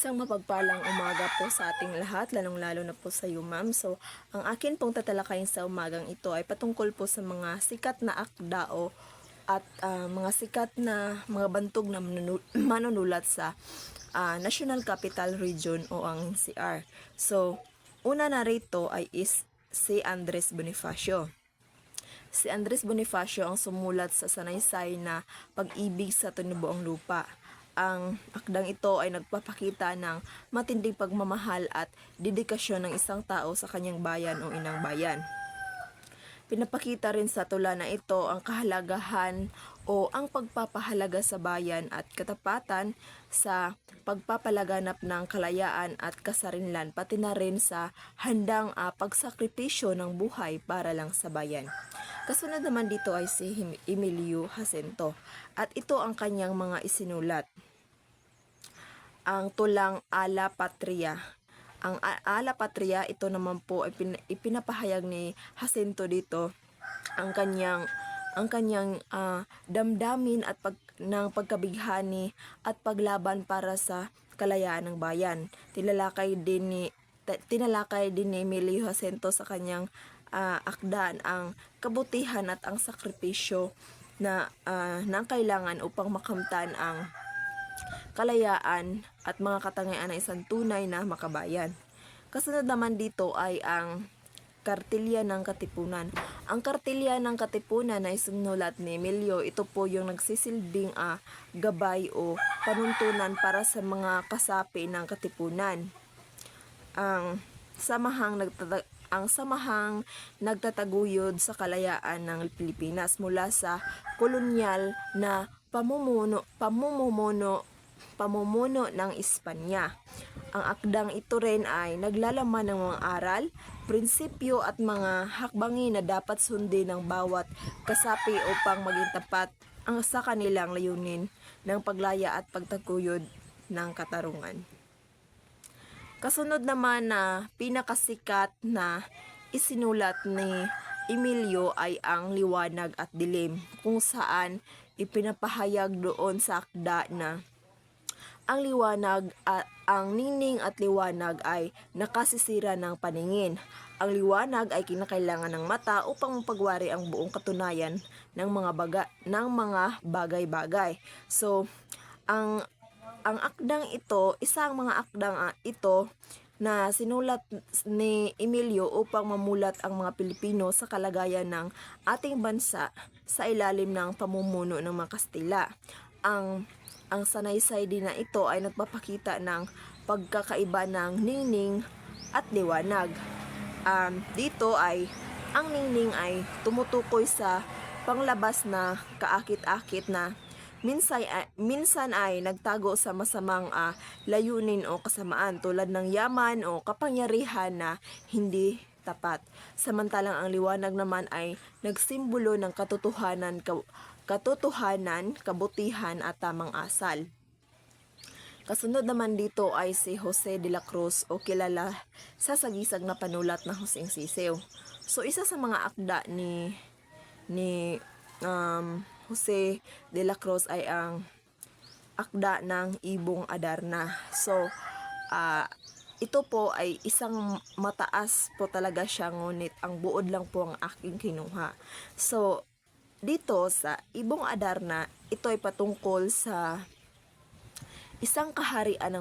Isang mapagpalang umaga po sa ating lahat, lalong-lalo na po sa iyo, ma'am. So, ang akin pong tatalakayin sa umagang ito ay patungkol po sa mga sikat na akda at mga sikat na mga bantog na manunulat sa National Capital Region o ang NCR. So, una na rito ay si Andres Bonifacio. Si Andres Bonifacio ang sumulat sa sanaysay na pag-ibig sa tinubuang lupa. Ang akdang ito ay nagpapakita ng matinding pagmamahal at dedikasyon ng isang tao sa kanyang bayan o inang bayan. Pinapakita rin sa tula na ito ang kahalagahan o ang pagpapahalaga sa bayan at katapatan sa pagpapalaganap ng kalayaan at kasarinlan, pati na rin sa handang pagsakripisyo ng buhay para lang sa bayan. Kasunod naman dito ay si Emilio Jacinto at ito ang kanyang mga isinulat. Ang tulang Ala Patria. Ang Ala Patria, ito naman po ay ipinapahayag ni Jacinto dito ang kanyang damdamin at ng pagkabighani at paglaban para sa kalayaan ng bayan. Tinalakay din ni Emilio Jacinto sa kanyang akdaan ang kabutihan at ang sakripisyo na kailangan upang makamtan ang kalayaan at mga katangian ng isang tunay na makabayan. Kasunod naman dito ay ang Kartilya ng Katipunan. Ang Kartilya ng Katipunan na isinulat ni Emilio, ito po yung nagsisilbing gabay o panuntunan para sa mga kasapi ng katipunan. Ang samahang nagtataguyod sa kalayaan ng Pilipinas mula sa kolonyal na pamumuno ng Espanya. Ang akdang ito rin ay naglalaman ng mga aral, prinsipyo at mga hakbangin na dapat sundin ng bawat kasapi upang maging tapat ang sa kanilang layunin ng paglaya at pagtaguyod ng katarungan. Kasunod naman na pinakasikat na isinulat ni Emilio ay ang Liwanag at Dilim, kung saan ipinapahayag doon sa akda na ang liwanag at ang ningning at liwanag ay nakasisira ng paningin. Ang liwanag ay kinakailangan ng mata upang mapagwari ang buong katunayan ng mga bagay-bagay. So, ang akdang ito, isang mga akdang ito na sinulat ni Emilio upang mamulat ang mga Pilipino sa kalagayan ng ating bansa sa ilalim ng pamumuno ng mga Kastila. Ang sanaysay din na ito ay nagpapakita ng pagkakaiba ng ningning at liwanag. Dito ay ang ningning ay tumutukoy sa panglabas na kaakit-akit na minsan ay nagtago sa masamang layunin o kasamaan tulad ng yaman o kapangyarihan na hindi tapat. Samantalang ang liwanag naman ay nagsimbolo ng katotohanan, kabutihan at tamang asal. Kasunod naman dito ay si Jose de la Cruz o kilala sa sagisag na panulat na Joseng Sisiw. So isa sa mga akda ni Jose de la Cruz ay ang akda ng Ibong Adarna. So ito po ay isang mataas po talaga siya, ngunit ang buod lang po ang aking kinuha. So dito sa Ibong Adarna, ito ay patungkol sa isang kaharian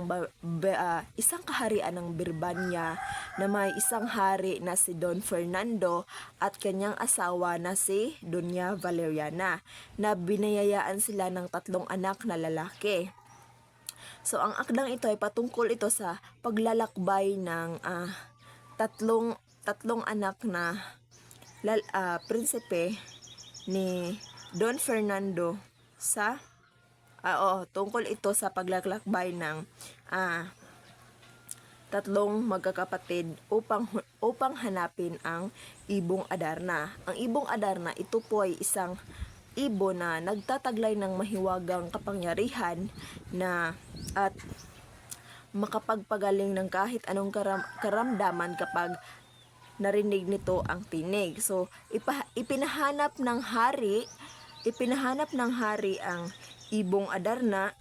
ng Birbanya na may isang hari na si Don Fernando at kanyang asawa na si Doña Valeriana, na binayayaan sila ng 3 anak na lalaki. So ang akdang ito ay patungkol ito sa paglalakbay ng tatlong anak na prinsipe ni Don Fernando tungkol ito sa paglalakbay ng 3 magkakapatid upang hanapin ang Ibong Adarna. Ang Ibong Adarna, ito po ay isang ibon na nagtataglay ng mahiwagang kapangyarihan at makapagpagaling ng kahit anong karamdaman kapag narinig nito ang tinig. So, ipinahanap ng hari ang Ibong Adarna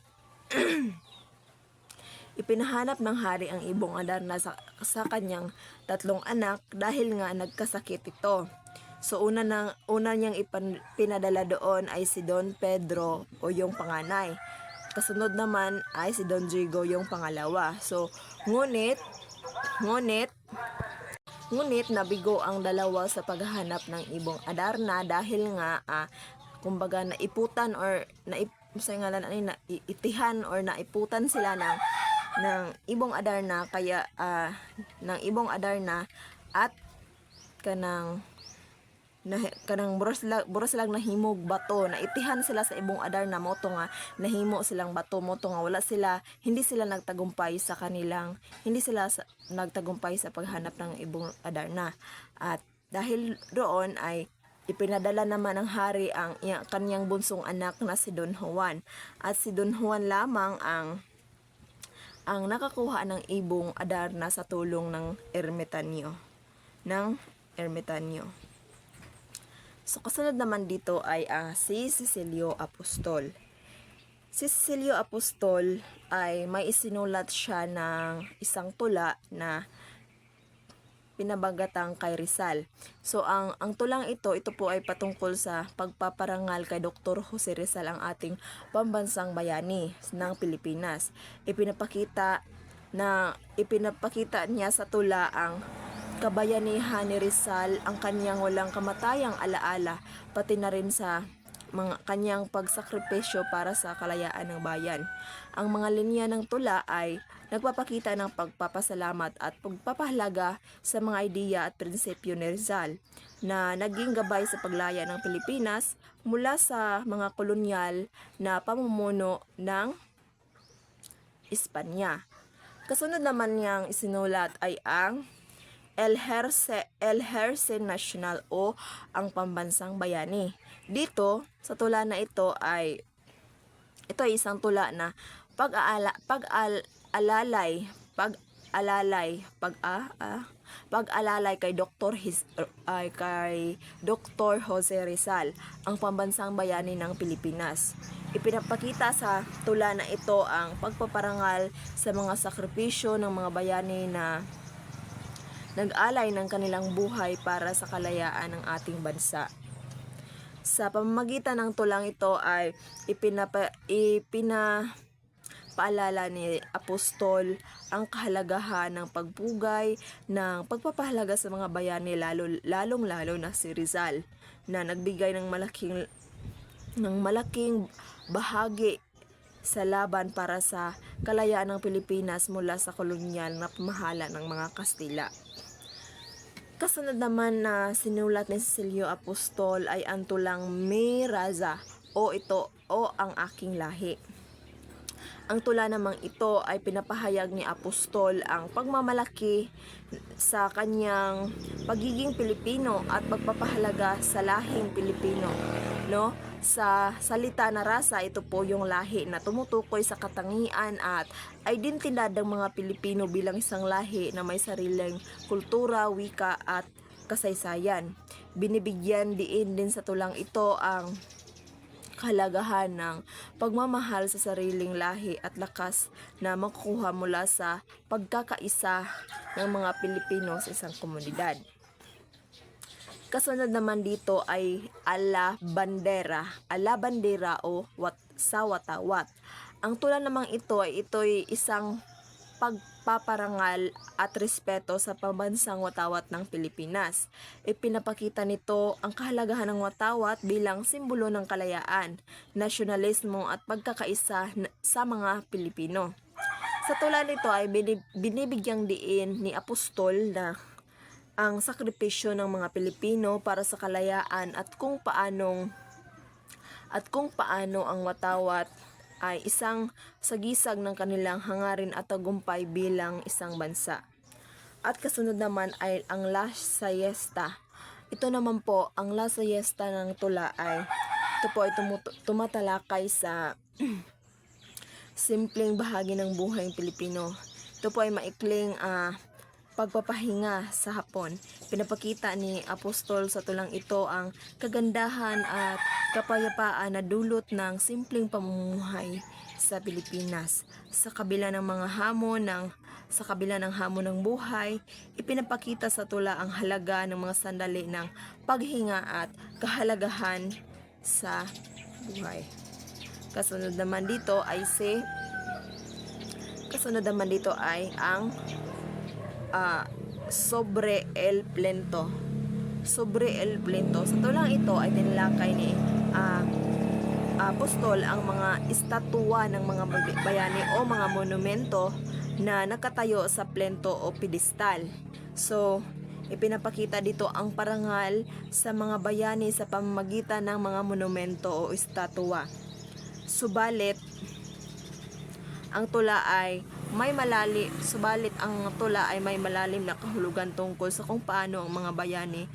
Ipinahanap ng hari ang ibong Adarna sa kanyang 3 anak dahil nga nagkasakit ito. So una niyang pinadala doon ay si Don Pedro o yung panganay. Kasunod naman ay si Don Diego yung pangalawa. So ngunit nabigo ang dalawa sa paghahanap ng ibong Adarna dahil nga kumbaga naiputan or naitihan or naiputan sila ng ibong Adarna kaya ng ibong Adarna at kanang buras lang nahimog bato, naitihan sila sa ibong Adarna moto nga nahimo silang bato moto nga hindi sila nagtagumpay sa paghanap ng ibong Adarna. At dahil roon ay ipinadala naman ng hari ang kanyang bunsong anak na si Don Juan, at si Don Juan lamang ang nakakuha ng ibong Adarna sa tulong ng ermitanyo. So, kasunod naman dito ay si Cecilio Apostol. Si Cecilio Apostol ay may isinulat siya ng isang tula na pinabagatang kay Rizal. So, ang tulang ito po ay patungkol sa pagpaparangal kay Dr. Jose Rizal, ang ating pambansang bayani ng Pilipinas. Ipinapakita niya sa tula ang kabayanihan ni Rizal, ang kanyang walang kamatayang alaala, pati na rin sa kanyang pagsakripisyo para sa kalayaan ng bayan. Ang mga linya ng tula ay nagpapakita ng pagpapasalamat at pagpapahalaga sa mga ideya at prinsipyo ni Rizal na naging gabay sa paglaya ng Pilipinas mula sa mga kolonyal na pamumuno ng Espanya. Kasunod naman niyang isinulat ay ang El Herce National o ang Pambansang Bayani. Dito, sa tula na ito ay isang tula na pag-alalay kay Dr. Jose Rizal, ang Pambansang Bayani ng Pilipinas. Ipinapakita sa tula na ito ang pagpaparangal sa mga sakripisyo ng mga bayani na nag-alay ng kanilang buhay para sa kalayaan ng ating bansa. Sa pamamagitan ng tulang ito ay ipinapaalala ni Apostol ang kahalagahan ng pagpugay ng pagpapahalaga sa mga bayani, lalong-lalo na si Rizal na nagbigay ng malaking bahagi sa laban para sa kalayaan ng Pilipinas mula sa kolonyal na pamahala ng mga Kastila. Kasunod naman na sinulat ni Cecilio Apostol ay ang tulang Mi Raza o ang aking lahi. Ang tula namang ito ay pinapahayag ni Apostol ang pagmamalaki sa kanyang pagiging Pilipino at pagpapahalaga sa lahing Pilipino, no? Sa salita na rasa, ito po yung lahi na tumutukoy sa katangian at identidad ng mga Pilipino bilang isang lahi na may sariling kultura, wika at kasaysayan. Binibigyan din sa tulang ito ang kahalagahan ng pagmamahal sa sariling lahi at lakas na makukuha mula sa pagkakaisa ng mga Pilipino sa isang komunidad. Kasunod naman dito ay ala bandera o sa watawat. Ang tula namang ito'y isang pagpaparangal at respeto sa pambansang watawat ng Pilipinas. Ipinapakita nito ang kahalagahan ng watawat bilang simbolo ng kalayaan, nasyonalismo at pagkakaisa sa mga Pilipino. Sa tula nito ay binibigyang diin ni Apostol na ang sakripisyo ng mga Pilipino para sa kalayaan at kung paano ang watawat ay isang sagisag ng kanilang hangarin at tagumpay bilang isang bansa. At kasunod naman ay ang La Siesta. Ito naman po, ang La Siesta ng tula ay tumatalakay sa simpleng bahagi ng buhay ng Pilipino. Ito po ay maikling pagpapahinga sa hapon. Pinapakita ni Apostol sa tulang ito ang kagandahan at kapayapaan na dulot ng simpleng pamumuhay sa Pilipinas. Sa kabila ng hamon ng buhay, ipinapakita sa tula ang halaga ng mga sandali ng paghinga at kahalagahan sa buhay. Kasunod naman dito ay ang Sobre el Plento. Sobre el Plento. Sa tulang ito ay tinalakay ni Apostol ang mga estatwa ng mga bayani o mga monumento na nakatayo sa plento o pedestal. So, ipinapakita dito ang parangal sa mga bayani sa pamamagitan ng mga monumento o estatwa. Subalit ang tula ay may malalim na kahulugan tungkol sa kung paano ang mga bayani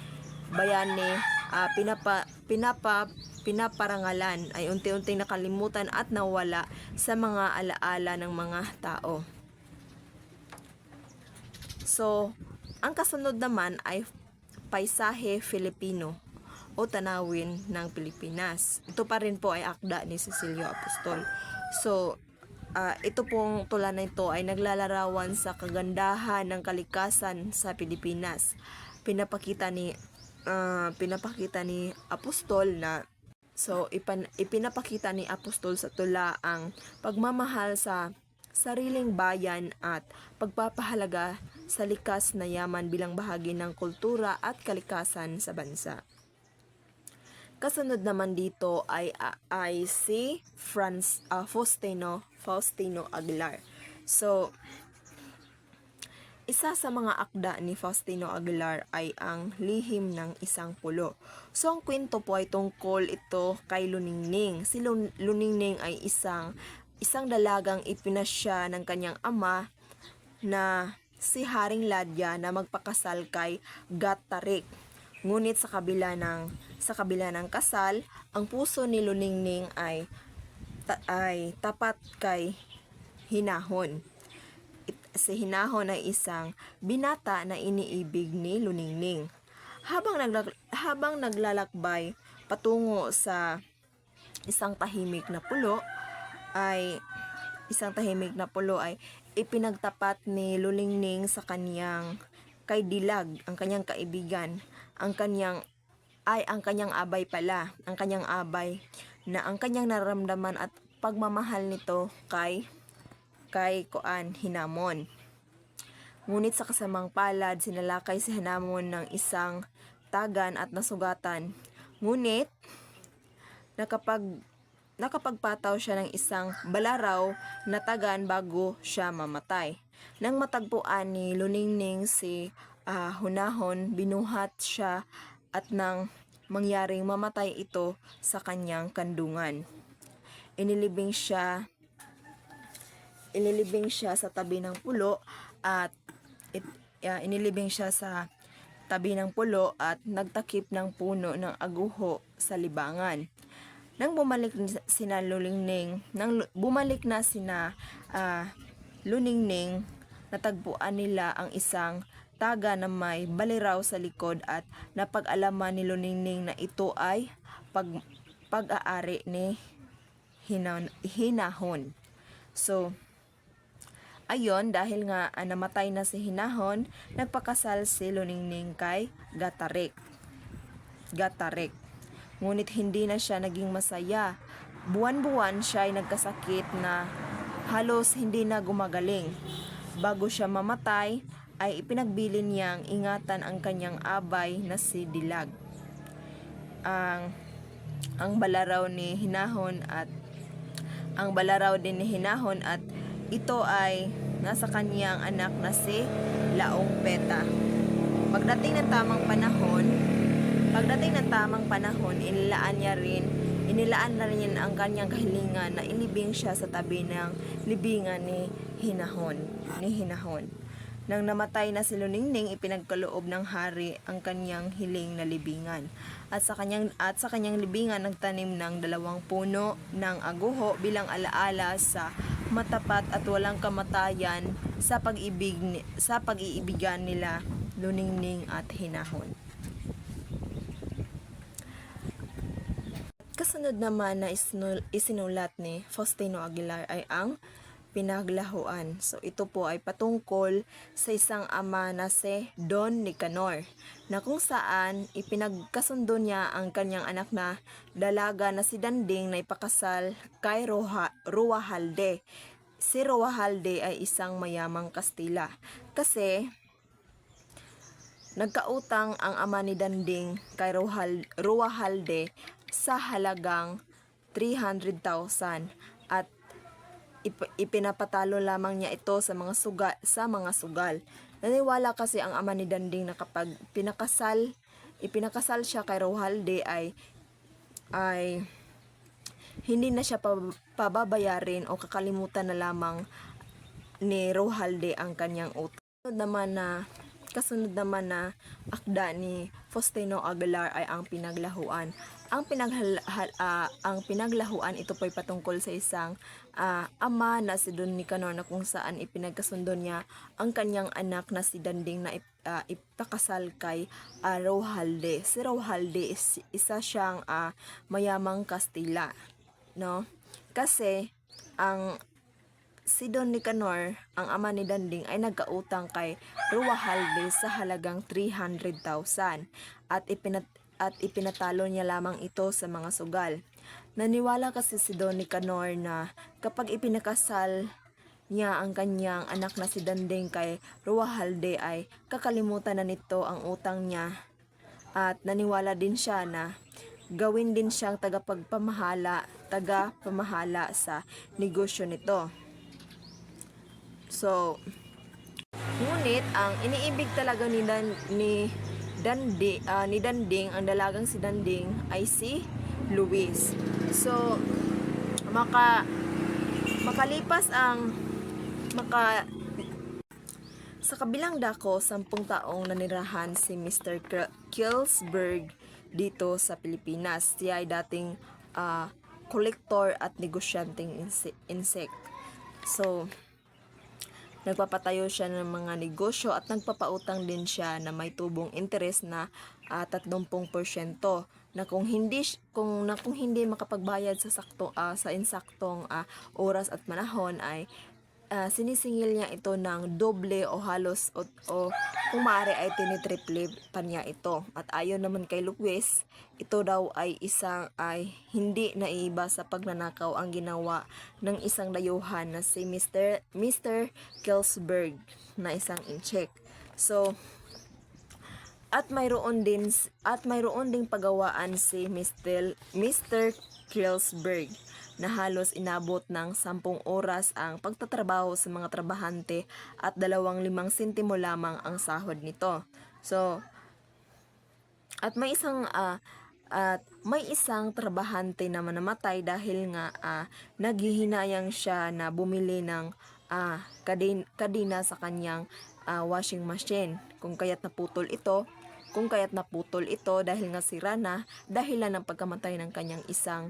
pinaparangalan ay unti-unting nakalimutan at nawala sa mga alaala ng mga tao. So, ang kasunod naman ay Paisahe Filipino o Tanawin ng Pilipinas. Ito pa rin po ay akda ni Cecilio Apostol. So, ito pong tula na ito ay naglalarawan sa kagandahan ng kalikasan sa Pilipinas. Pinapakita ni Apostol na ipinapakita ni Apostol sa tula ang pagmamahal sa sariling bayan at pagpapahalaga sa likas na yaman bilang bahagi ng kultura at kalikasan sa bansa. Kasunod naman dito ay si Faustino Aguilar. So, isa sa mga akda ni Faustino Aguilar ay ang Lihim ng Isang Pulo. So, ang kwento po ay tungkol ito kay Luningning. Si Luningning ay isang dalagang ipinasya ng kanyang ama na si Haring Ladya na magpakasal kay Gatarik. Ngunit sa kabila ng kasal, ang puso ni Luningning ay tapat kay Hinahon. Si Hinahon ay isang binata na iniibig ni Luningning. Habang naglalakbay patungo sa isang tahimik na pulo ay ipinagtapat ni Luningning sa kanyang kay Dilag, ang kanyang kaibigan, ang kanyang abay na ang kanyang nararamdaman at pagmamahal nito kay Hinamon. Ngunit sa kasamang palad, sinalakay si Hinamon ng isang tagan at nasugatan. Ngunit nakapagpataw siya ng isang balaraw na tagan bago siya mamatay. Nang matagpuan ni Luningning si Hunahon, binuhat siya at nang mangyaring mamatay ito sa kanyang kandungan. Inilibing siya sa tabi ng pulo at nagtakip ng puno ng aguho sa libangan. Nang bumalik na sina Luningning, natagpuan nila ang isang taga na may baliraw sa likod at napag-alaman ni Luningning na ito ay pag-aari ni Hinahon. So, ayon, dahil nga namatay na si Hinahon, nagpakasal si Luningning kay Gatarik. Ngunit hindi na siya naging masaya. Buwan-buwan siya ay nagkasakit na halos hindi na gumagaling. Bago siya mamatay, ay ipinagbili niyang ingatan ang kanyang abay na si Dilag. Ang balaraw din ni Hinahon at ito ay nasa kanyang anak na si Laong Peta. Pagdating ng tamang panahon, inilaan na rin ang kanyang kahilingan na ilibing siya sa tabi ng libingan ni Hinahon. Nang namatay na si Luningning, ipinagkaloob ng hari ang kanyang hiling na libingan. At sa kanyang libingan nagtanim ng 2 puno ng aguho bilang alaala sa matapat at walang kamatayan sa pag-iibigan nila Luningning at Hinahon. kasunod naman na isinulat ni Faustino Aguilar ay ang Pinaglahuan. So ito po ay patungkol sa isang ama na si Don Nicanor, na kung saan ipinagkasundo niya ang kanyang anak na dalaga na si Danding na ipakasal kay Ruahalde. Si Ruahalde ay isang mayamang Kastila kasi nagkautang ang ama ni Danding kay Ruahalde sa halagang 300,000 at ipinapatalo lamang niya ito sa mga sugal. Naniwala kasi ang ama ni Danding na kapag ipinakasal siya kay Ruahalde ay hindi na siya pababayarin o kakalimutan na lamang ni Ruahalde ang kanyang utang. Kasunod naman na akda ni Faustino Aguilar ay ang Pinaglahuan. Ang Pinaglahuan, ito po'y patungkol sa isang ama na si Don Nicanor, na kung saan ipinagkasundo niya ang kanyang anak na si Danding na ipakasal kay Ruahalde. Si Ruahalde isa siyang mayamang Kastila, no? Kasi si Don Nicanor, ang ama ni Danding, ay nagkautang kay Ruahalde sa halagang 300,000 at ipinatalo niya lamang ito sa mga sugal. Naniwala kasi si Don Nicanor na kapag ipinakasal niya ang kanyang anak na si Danding kay Ruahalde ay kakalimutan na nito ang utang niya, at naniwala din siya na gawin din siyang tagapamahala sa negosyo nito. So, ngunit ang iniibig talaga ni Danding, ang dalagang si Danding, ay si Luis. So, sa kabilang dako, 10 taong nanirahan si Mr. Kilsberg dito sa Pilipinas. Siya ay dating kolektor at negosyanteng insect. So, nagpapatayo siya ng mga negosyo at nagpapautang din siya na may tubong interes na 30% na kung hindi makapagbayad sa insaktong oras at manahon ay sinisingil niya ito ng doble o halos o kung maaari ay tinitriple pa niya ito. At ayon naman kay Luis, ito daw ay hindi naiiba sa pagnanakaw ang ginawa ng isang dayuhan na si Mr. Kilsberg na isang incheck. So, at mayroon ding pagawaan si Mr. Kilsberg na halos inabot ng 10 oras ang pagtatrabaho sa mga trabahante at 25 sentimo lamang ang sahod nito. So, at may isang trabahante na namatay dahil nga naghihinayang siya na bumili ng kadena sa kanyang washing machine. Kung kaya't naputol ito dahil nga sira na, dahilan ng pagkamatay ng kanyang isang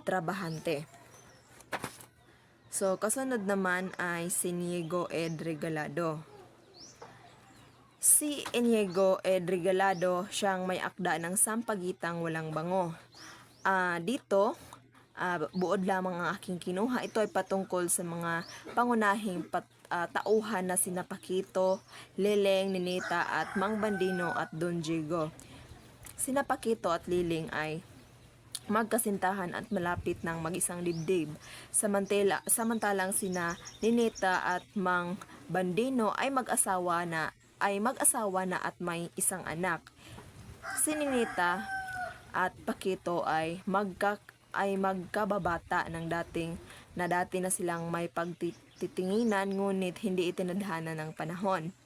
trabahante. So, kasunod naman ay si Inigo Ed Regalado. Si Inigo Ed Regalado, siyang may akda ng Sampagitang Walang Bango. Dito, buod lamang ang aking kinuha. Ito ay patungkol sa mga pangunahing tauhan na sina Paquito, Leleng, Ninita at Mang Bandino at Don Diego. Sina Paquito at Leleng ay magkasintahan at malapit ng mag-isang dibdib. Samantalang sina Ninita at Mang Bandino ay mag-asawa na at may isang anak. Si Ninita at Paquito ay magkababata dati na silang may pagtitinginan, ngunit hindi itinadhana ng panahon.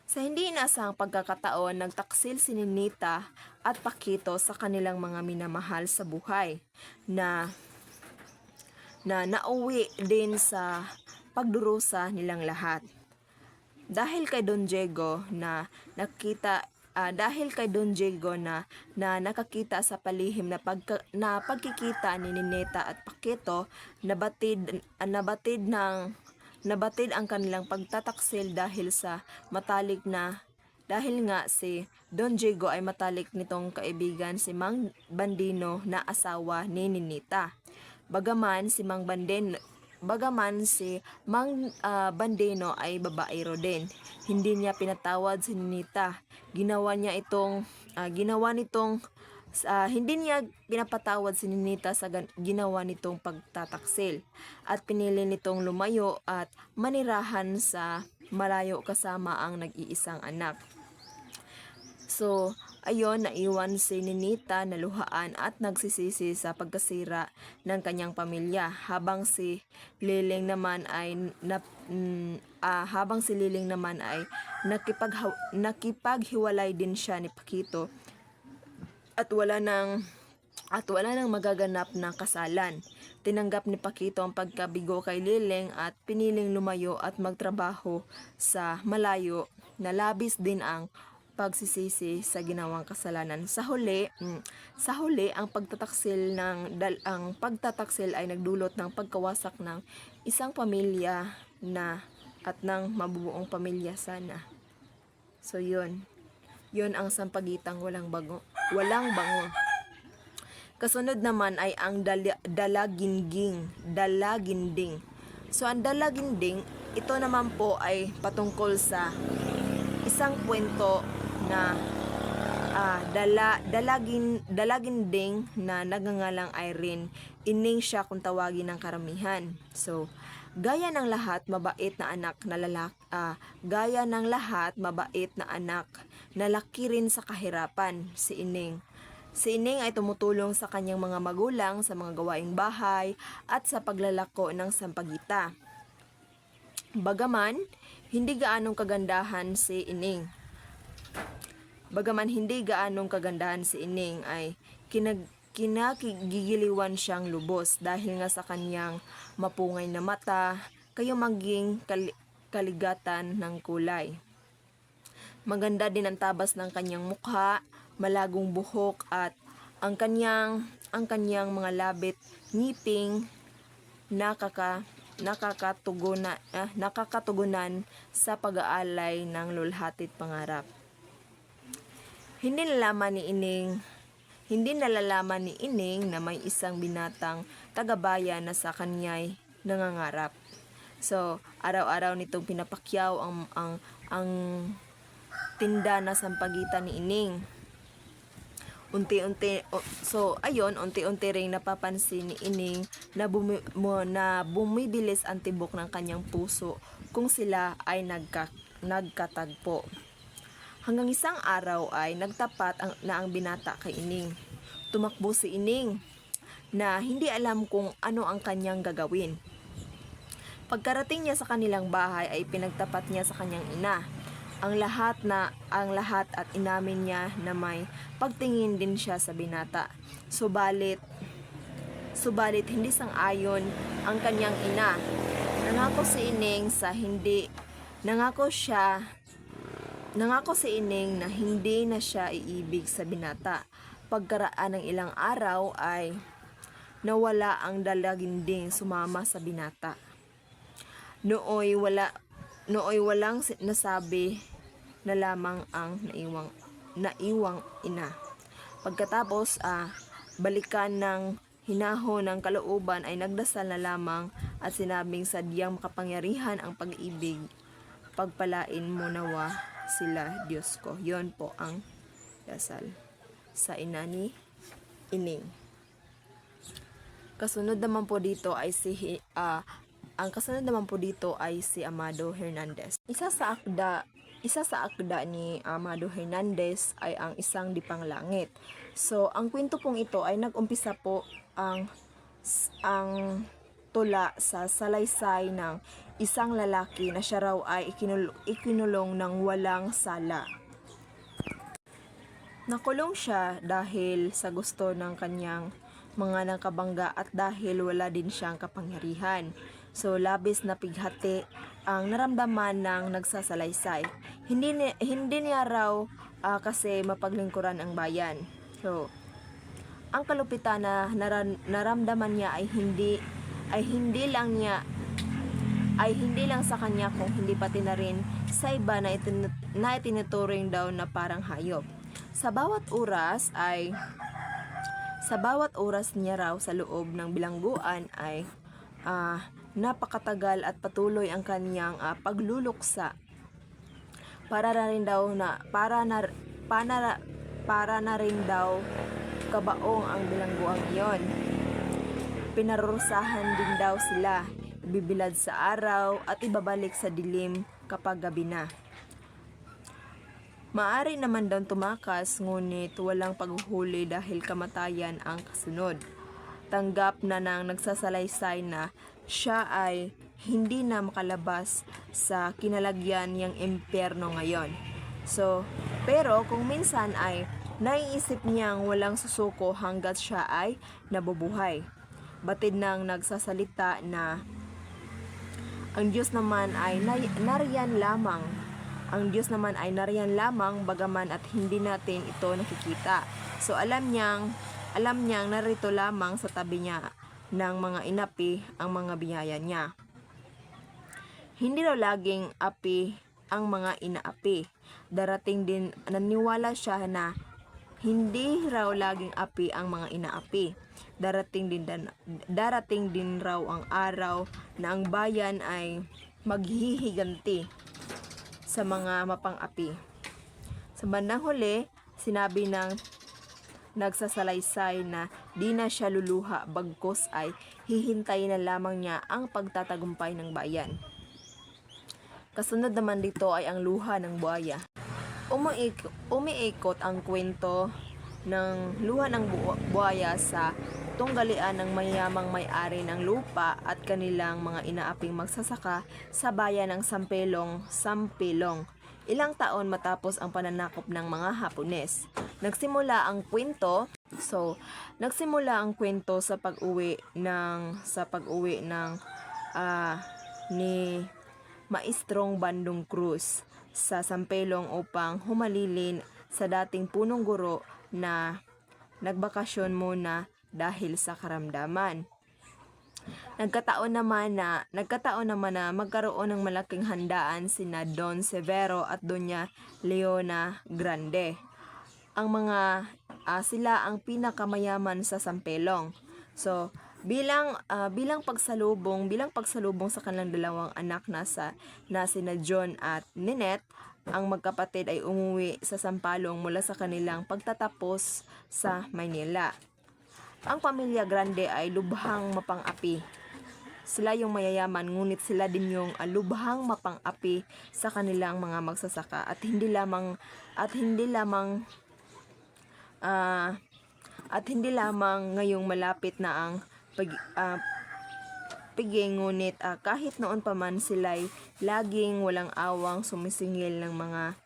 Sa hindi inaasahang pagkakataon, nagtaksil si Ninita at Paquito sa kanilang mga minamahal sa buhay na nauwi din sa pagdurusa nilang lahat. Dahil kay Don Diego na nakakita sa palihim na pagkikita ni Ninita at Paquito, nabatid ang kanilang pagtataksil dahil sa matalik na dahil nga si Don Diego ay matalik nitong kaibigan si Mang Bandino na asawa ni Ninita. Bagaman si Bandino ay babaero din, hindi niya pinatawad si Ninita. Hindi niya pinapatawad si Ninita sa ginawa nitong pagtataksil at pinili nitong lumayo at manirahan sa malayo kasama ang nag-iisang anak. So, ayon, naiwan si Ninita na luhaan at nagsisisi sa pagkasira ng kanyang pamilya, habang si Liling naman ay nakipaghiwalay din siya ni Paquito at wala nang magaganap na kasalan. Tinanggap ni Paquito ang pagkabigo kay Liling at piniling lumayo at magtrabaho sa malayo, na labis din ang pagsisisi sa ginawang kasalanan. Sa huli, ang pagtataksil ay nagdulot ng pagkawasak ng isang pamilya at ng mabubuong pamilya sana. So yun ang sampagitang walang bango. Kasunod naman ay ang dalaginding. So ang dalaginding, ito naman po ay patungkol sa isang kwento na dalaginding na nagngangalang Irene. Ining siya kung tawagin ng karamihan. So gaya ng lahat mabait na anak na laki rin sa kahirapan, si Ining ay tumutulong sa kanyang mga magulang sa mga gawaing bahay at sa paglalako ng sampagita. Bagaman hindi gaanong kagandahan si Ining ay kinagigiliwan siyang lubos dahil nga sa kanyang mapungay na mata, kayo maging kaligatan ng kulay. Maganda din ang tabas ng kanyang mukha, malagong buhok at ang kanyang mga labit, ngiping nakakatugunan sa pag-aalay ng lulhatit pangarap. Hindi nalalaman ni Ining na may isang binatang tagabayan na sa kanya'y nangangarap. So, araw-araw nitong pinapakyaw ang tinda na sampagitan ni Ining. Unti-unti ring napapansin ni Ining na bumibilis ang tibok ng kanyang puso kung sila ay nagkatagpo. Hanggang isang araw ay nagtapat na ang binata kay Ining. Tumakbo si Ining na hindi alam kung ano ang kanyang gagawin. Pagkarating niya sa kanilang bahay ay pinagtapat niya sa kanyang ina ang lahat at inamin niya na may pagtingin din siya sa binata. Subalit hindi sang-ayon ang kanyang ina. Nangako si Ining na hindi na siya iibig sa binata. Pagkaraan ng ilang araw ay nawala ang dalaginding sumama sa binata. Nooy walang nasabi na lamang ang naiwang ina. Pagkatapos balikan ng hinahon ng kalooban ay nagdasal na lamang at sinabing sadyang makapangyarihan ang pag-ibig. Pagpalain mo nawa sila, Diyos ko. Yon po ang dasal sa ina ni Ining. Kasunod naman po dito ay si Amado Hernandez. Isa sa akda ni Amado Hernandez ay ang Isang Dipang Langit. So, ang kwento pong ito ay nag-umpisa po ang tula sa salaysay ng isang lalaki na siya raw ay ikinulong ng walang sala. Nakulong siya dahil sa gusto ng kanyang mga nakabangga at dahil wala din siyang kapangyarihan. So, labis na pighati ang naramdaman ng nagsasalaysay. Hindi niya raw kasi mapaglingkuran ang bayan. So, ang kalupitan na naramdaman niya ay hindi lang niya ay hindi lang sa kanya kung hindi pati na rin sa iba na itinuturing daw na parang hayop. Sa bawat oras niya raw sa loob ng bilangguan ay napakatagal at patuloy ang kanyang pagluluksa para na rin daw na para na rin daw kabaong ang bilangguang iyon. Pinarurusahan din daw sila, ibibilad sa araw at ibabalik sa dilim kapag gabi na. Maari naman daw tumakas, ngunit walang paghuhuli dahil kamatayan ang kasunod. Tanggap na ng nagsasalaysay na siya ay hindi na makalabas sa kinalagyan niyang impyerno ngayon. Pero kung minsan ay naiisip niyang walang susuko hanggat siya ay nabubuhay. Batid ng nagsasalita na ang Diyos naman ay nariyan lamang. Ang Diyos naman ay nariyan lamang bagaman at hindi natin ito nakikita. So alam niyang narito lamang sa tabi niya ng mga inapi ang mga biyaya niya. Hindi raw laging api ang mga inaapi. Darating din, naniwala siya na hindi raw laging api ang mga inaapi. Darating din raw ang araw na ang bayan ay maghihiganti sa mga mapang-api. Sa bandang huli, sinabi ng nagsasalaysay na di na siya luluha bagkus ay hihintayin na lamang niya ang pagtatagumpay ng bayan. Kasunod naman dito ay ang luha ng buhaya. Umiikot ang kwento ng luha ng buhaya sa tunggalian ng mayamang may-ari ng lupa at kanilang mga inaaping magsasaka sa bayan ng Sampilong. Ilang taon matapos ang pananakop ng mga Hapones. Nagsimula ang kwento sa pag-uwi ng ni Maestrong Bandong Cruz sa Sampilong upang humalilin sa dating punong guro na nagbakasyon muna dahil sa karamdaman. Nagkataon naman na magkaroon ng malaking handaan sina Don Severo at Doña Leona Grande. Sila ang pinakamayaman sa Sampilong. So, bilang pagsalubong sa kanilang dalawang anak na sina John at Ninette, ang magkapatid ay umuwi sa Sampalong mula sa kanilang pagtatapos sa Maynila. Ang pamilya Grande ay lubhang mapang-api. Sila yung mayayaman, ngunit sila din yung lubhang mapang-api sa kanilang mga magsasaka at hindi lamang ngayong malapit na ang piging, ngunit kahit noon pa man sila'y laging walang awang sumisingil ng mga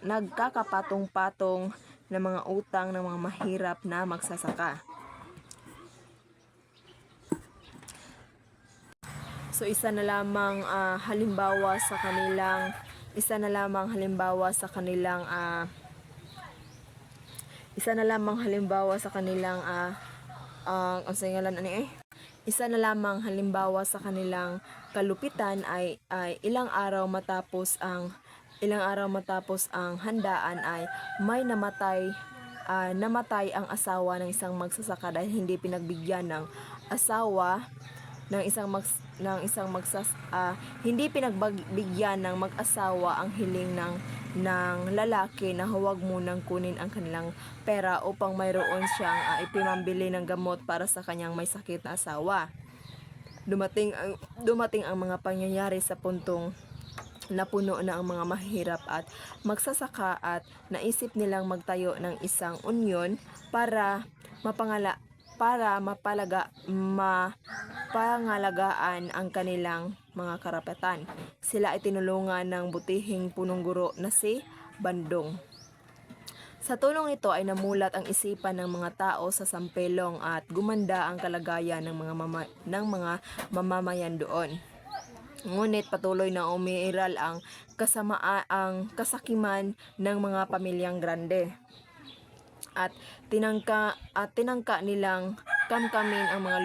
nagkakapatong-patong na mga utang ng mga mahirap na magsasaka. So isa na lamang halimbawa sa kanilang kalupitan ay ilang araw matapos ang handaan ay may namatay ang asawa ng isang magsasaka dahil hindi pinagbigyan ng mag-asawa ang hiling ng lalaki na huwag munang kunin ang kanilang pera upang mayroon siyang ipinambili ng gamot para sa kanyang may sakit na asawa. Dumating ang mga pangyayari sa puntong napuno na ang mga mahirap at magsasaka at naisip nilang magtayo ng isang unyon para mapangalagaan ang kanilang mga karapatan. Sila ay tinulungan ng butihing punong guro na si Bandong. Sa tulong ito ay namulat ang isipan ng mga tao sa Sampilong at gumanda ang kalagayan ng mga mamamayan doon. Ngunit patuloy na umiiral ang kasakiman ng mga pamilyang Grande at tinangka nilang kamkamin ang mga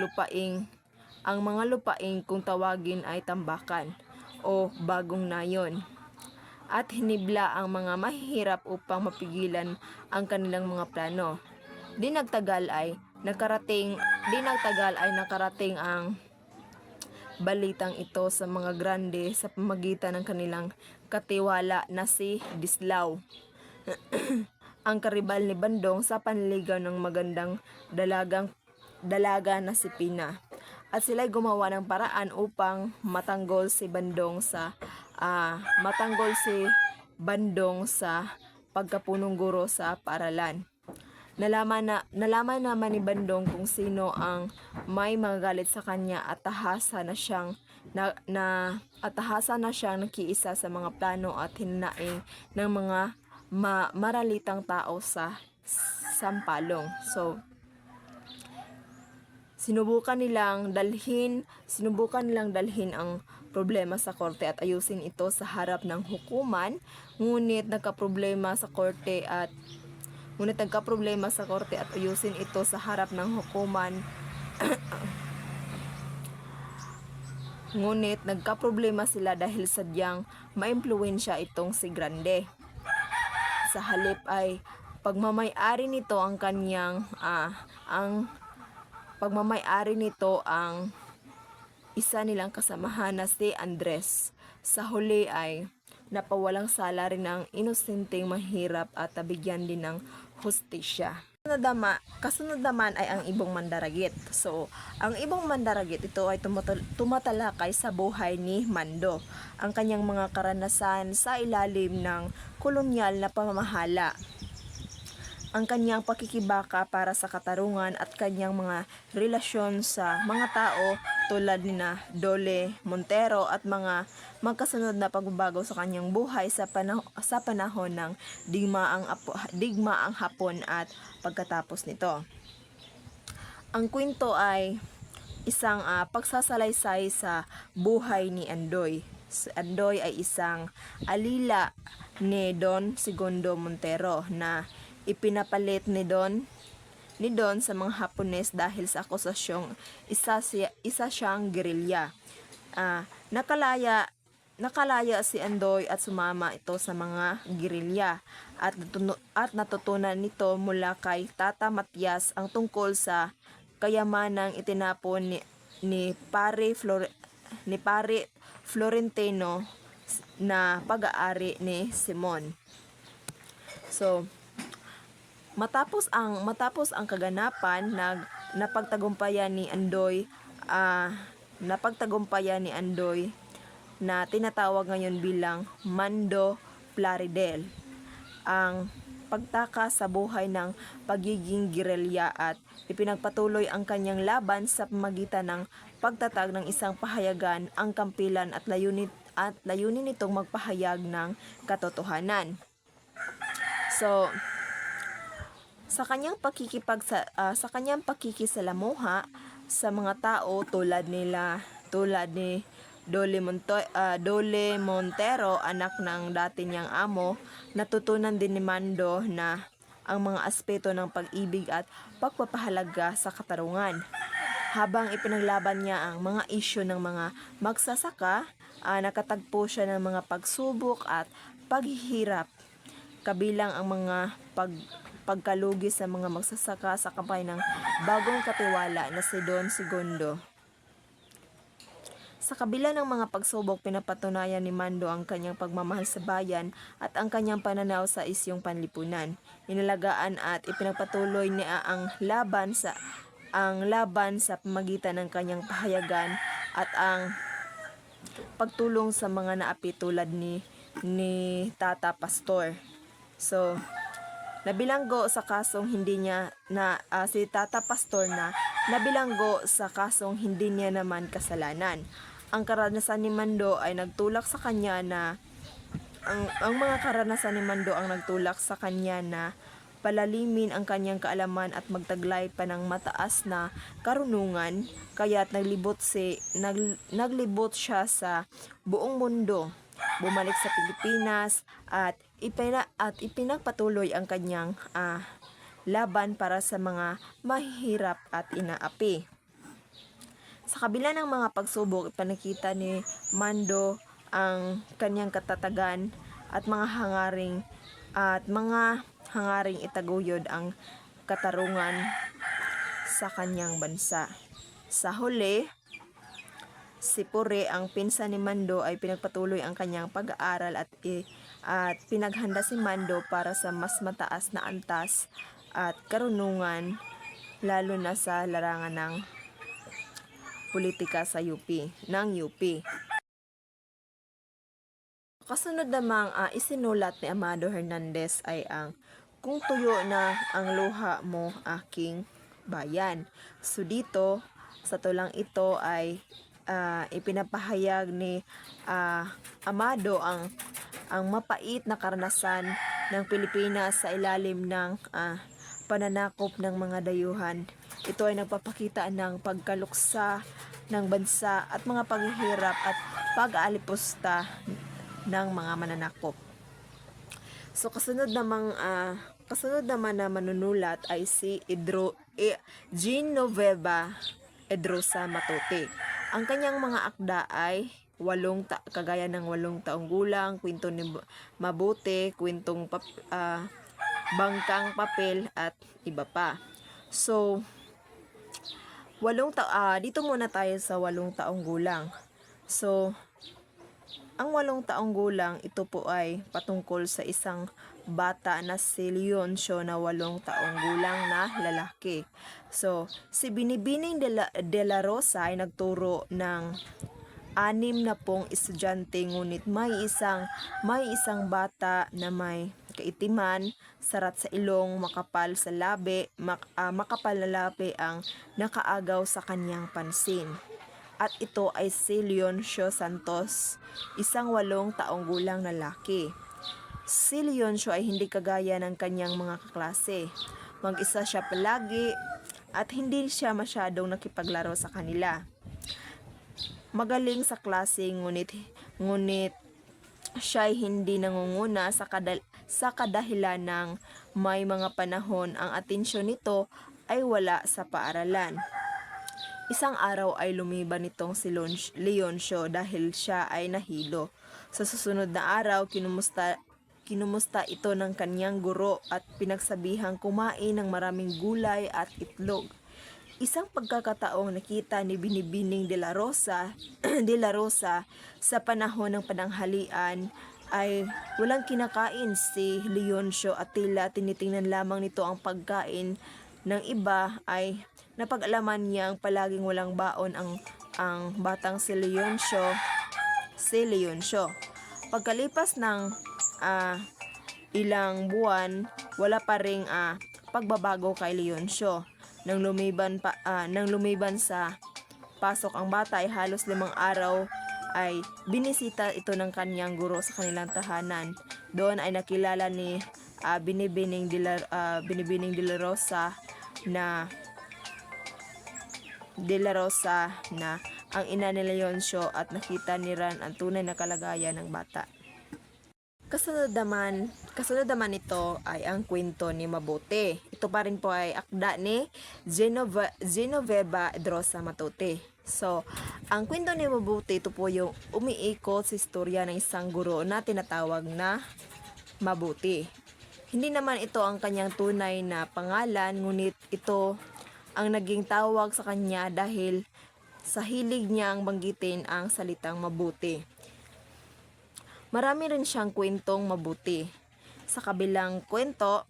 ang mga lupain kung tawagin ay tambakan o bagong nayon, at hinibla ang mga mahihirap upang mapigilan ang kanilang mga plano. Di nagtagal ay nakarating ang balitang ito sa mga grande sa pamagitan ng kanilang katiwala na si Dislao, ang karibal ni Bandong sa panliligaw ng magandang dalaga na si Pina. At sila'y gumawa ng paraan upang matanggol si Bandong sa pagkapunong guro sa paaralan. Nalaman naman ni Bandong kung sino ang may magagalit sa kanya at tahasan na siyang nakiisa sa mga plano at hinanaing ng mga maralitang tao sa sampalong. So, sinubukan nilang dalhin ang problema sa korte at ayusin ito sa harap ng hukuman, ngunit nagkaproblema sa korte at ayusin ito sa harap ng hukuman. Ngunit nagkaproblema sila dahil sadyang maimpluwensya itong si Grande. Sa halip ay pagmamay-ari nito ang isa nilang kasamahan na si Andres. Sa huli ay napawalang sala rin ang inosenteng mahirap at nabigyan din ng hustisya. Kasunod naman ay ang Ibong Mandaragit. So, ang Ibong Mandaragit, ito ay tumatalakay sa buhay ni Mando, ang kanyang mga karanasan sa ilalim ng kolonyal na pamamahala, ang kanyang pakikibaka para sa katarungan at kanyang mga relasyon sa mga tao tulad ni Dole Montero at mga magkasunod na pagbabago sa kanyang buhay sa panahon ng digmaang Hapon at pagkatapos nito. Ang kwento ay isang pagsasalaysay sa buhay ni Andoy. Si Andoy ay isang alila ni Don Segundo Montero na ipinapalit ni Don sa mga Hapones dahil sa akusasyong isa siyang gerilya. Nakalaya si Andoy at sumama ito sa mga gerilya at natutunan nito mula kay Tata Matias ang tungkol sa kayamanang itinapon ni Pare Florentino na pag-aari ni Simon. So, Matapos ang kaganapan, napagtagumpayan ni Andoy na tinatawag ngayon bilang Mando Plaridel ang pagtaka sa buhay ng pagiging gerilya at ipinagpatuloy ang kanyang laban sa pamagitan ng pagtatag ng isang pahayagan, ang kampilan at layunin nitong magpahayag ng katotohanan. So, sa kanyang pakikisalamuha sa mga tao tulad ni Dole Montero, anak ng dati niyang amo, natutunan din ni Mando na ang mga aspeto ng pag-ibig at pagpapahalaga sa katarungan. Habang ipinaglaban niya ang mga isyu ng mga magsasaka, nakatagpo siya ng mga pagsubok at paghihirap, kabilang ang mga pagkalugi sa mga magsasaka sa kamay ng bagong katiwala na si Don Segundo. Sa kabila ng mga pagsubok, pinapatunayan ni Mando ang kanyang pagmamahal sa bayan at ang kanyang pananaw sa isyong panlipunan. Inalagaan at ipinagpatuloy niya ang laban sa pamagitan ng kanyang pahayagan at ang pagtulong sa mga naapi tulad ni Tata Pastor. So, nabilanggo sa kasong si Tata Pastor na nabilanggo sa kasong hindi niya naman kasalanan. Ang karanasan ni Mando ay nagtulak sa kanya na palalimin ang kanyang kaalaman at magtaglay pa ng mataas na karunungan, kaya't naglibot siya sa buong mundo, bumalik sa Pilipinas at ipinagpatuloy ang kanyang laban para sa mga mahihirap at inaapi. Sa kabila ng mga pagsubok, ipinakita ni Mando ang kanyang katatagan at mga hangaring itaguyod ang katarungan sa kanyang bansa. Sa huli, si Pure, ang pinsan ni Mando, ay pinagpatuloy ang kanyang pag-aaral at pinaghanda si Mando para sa mas mataas na antas at karunungan, lalo na sa larangan ng politika sa UP. Kasunod namang isinulat ni Amado Hernandez ay ang "Kung tuyo na ang luha mo, aking bayan." So dito, sa tulang ito ay ipinapahayag ni Amado ang mapait na karanasan ng Pilipinas sa ilalim ng pananakop ng mga dayuhan. Ito ay nagpapakita ng pagkaluksa ng bansa at mga paghihirap at pag-aalipusta ng mga mananakop. So kasunod naman na manunulat ay si Genoveva Edrosa Matute. Ang kanyang mga akda ay kagaya ng 8 taong gulang, kwento ni Mabuti, kwentong bangkang papel at iba pa. So dito muna tayo sa 8 taong gulang. So ang 8 taong gulang, ito po ay patungkol sa isang bata na si Leoncio na 8 taong gulang na lalaki. So, si Binibining de la Rosa ay nagturo ng 60 estudyante, ngunit may isang bata na may kaitiman, sarat sa ilong, makapal na labi ang nakaagaw sa kanyang pansin. At ito ay si Leoncio Santos, isang 8 taong gulang na lalaki. Si Leoncio ay hindi kagaya ng kanyang mga kaklase. Mag-isa siya palagi at hindi siya masyadong nakipaglaro sa kanila. Magaling sa klase, ngunit siya ay hindi nangunguna sa kadahilan ng may mga panahon ang atensyon nito ay wala sa paaralan. Isang araw ay lumiban nitong si Leoncio dahil siya ay nahilo. Sa susunod na araw, kinumusta ito ng kanyang guro at pinagsabihang kumain ng maraming gulay at itlog. Isang pagkakataong nakita ni Binibining de la Rosa sa panahon ng pananghalian ay walang kinakain si Leoncio at tila tinitingnan lamang nito ang pagkain ng iba, ay napag-alaman niyang palaging walang baon ang batang si Leoncio. Pagkalipas ng ilang buwan, wala pa ring pagbabago kay Leoncio. Nang lumiban sa pasok ang bata ay halos 5 araw ay binisita ito ng kanyang guro sa kanilang tahanan. Doon ay nakilala ni Binibining de la Rosa na ang ina ni Leoncio at nakita ni Ran ang tunay na kalagayan ng bata. Kasunod naman ito ay ang kwento ni Mabuti. Ito pa rin po ay akda ni Genoveva Edrosa Matute. So, ang kwento ni Mabuti, ito po yung umiikot sa istorya ng isang guro na tinatawag na Mabuti. Hindi naman ito ang kanyang tunay na pangalan, ngunit ito ang naging tawag sa kanya dahil sa hilig niyang banggitin ang salitang mabuti. Marami rin siyang kwentong mabuti. Sa kabilang kwento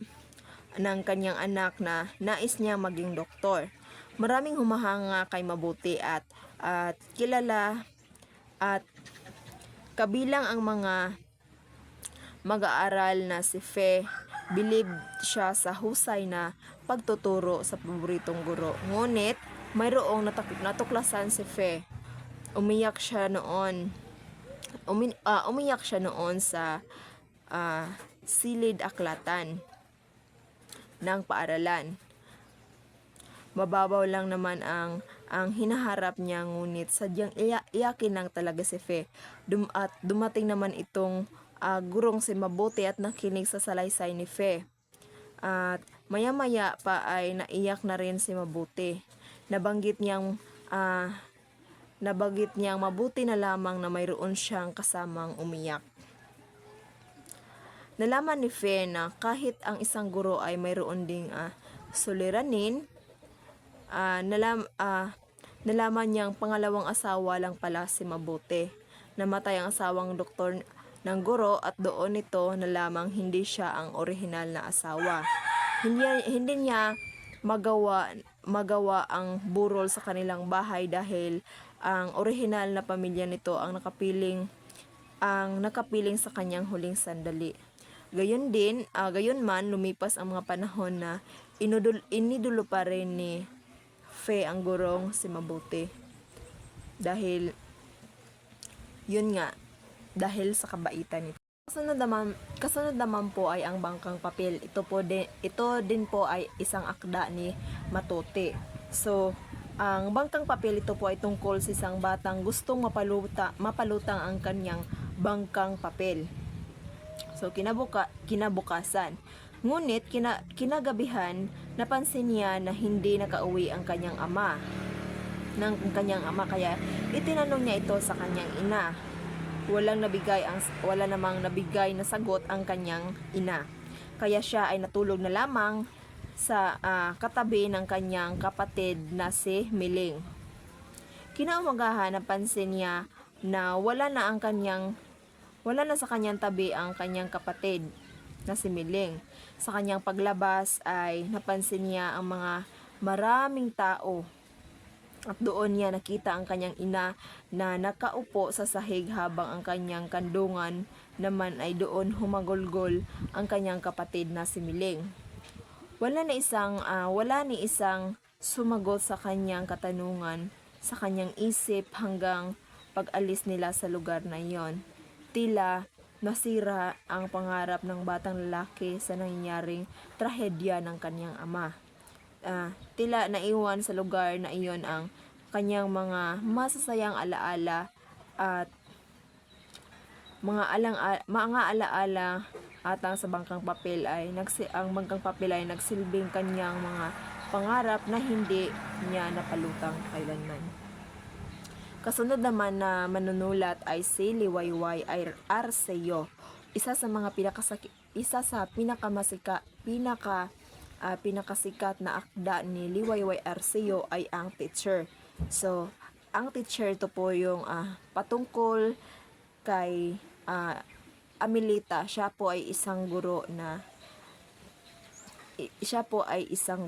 ng kanyang anak na nais niya maging doktor. Maraming humahanga kay Mabuti at kilala at kabilang ang mga mag-aaral na si Fe. Bilib siya sa husay na pagtuturo sa paboritong guro. Ngunit mayroong natuklasan si Fe. Umiyak siya noon sa silid aklatan ng paaralan. Mababaw lang naman ang hinaharap niya, ngunit sadyang iyakin lang talaga si Fe. At dumating naman itong gurong si Mabuti at nakinig sa salaysay ni Fe. At maya-maya pa ay naiyak na rin si Mabuti. Nabanggit niyang Nabanggit niyang mabuti na lamang na mayroon siyang kasamang umiyak. Nalaman ni Fe na kahit ang isang guro ay mayroon ding suliranin, nalaman niyang pangalawang asawa lang pala si Mabuti. Namatay ang asawang doktor ng guro at doon nito nalamang hindi siya ang orihinal na asawa. Hindi niya magawa ang burol sa kanilang bahay dahil ang orihinal na pamilya nito ang nakapiling sa kanyang huling sandali. Gayon man, lumipas ang mga panahon na inidulo pa rin ni Fe ang gurong si Mabuti. Dahil sa kabaitan nito. Kasunod naman po ay ang bangkang papel. Ito din po ay isang akda ni Matuti. So, ang bangkang papel ito po ay tungkol sa isang batang gustong mapalutang ang kanyang bangkang papel. So, kinabukasan. Ngunit, kinagabihan, napansin niya na hindi nakauwi ang kanyang ama. Kaya itinanong niya ito sa kanyang ina. Wala namang nabigay na sagot ang kanyang ina. Kaya siya ay natulog na lamang sa katabi ng kanyang kapatid na si Miling. Kinaumagahan, napansin niya na wala na sa kanyang tabi ang kanyang kapatid na si Miling. Sa kanyang paglabas ay napansin niya ang mga maraming tao. At doon niya nakita ang kanyang ina na nakaupo sa sahig habang ang kanyang kandungan naman ay doon humagulgol ang kanyang kapatid na si Miling. Wala ni isang sumagot sa kanyang katanungan sa kanyang isip hanggang pag-alis nila sa lugar na iyon. Tila nasira ang pangarap ng batang lalaki sa nangyaring trahedya ng kanyang ama. Tila naiwan sa lugar na iyon ang kanyang mga masasayang alaala at mga alaala at ang bangkang papel ay nagsilbing kanyang mga pangarap na hindi niya napalutang kailanman. Kasunod naman na manunulat ay si Liwayway Arceo. Isa sa pinakasikat na akda ni Liwayway Arceo ay ang Teacher. So, ang Teacher to po yung patungkol kay Amelita. Siya po ay isang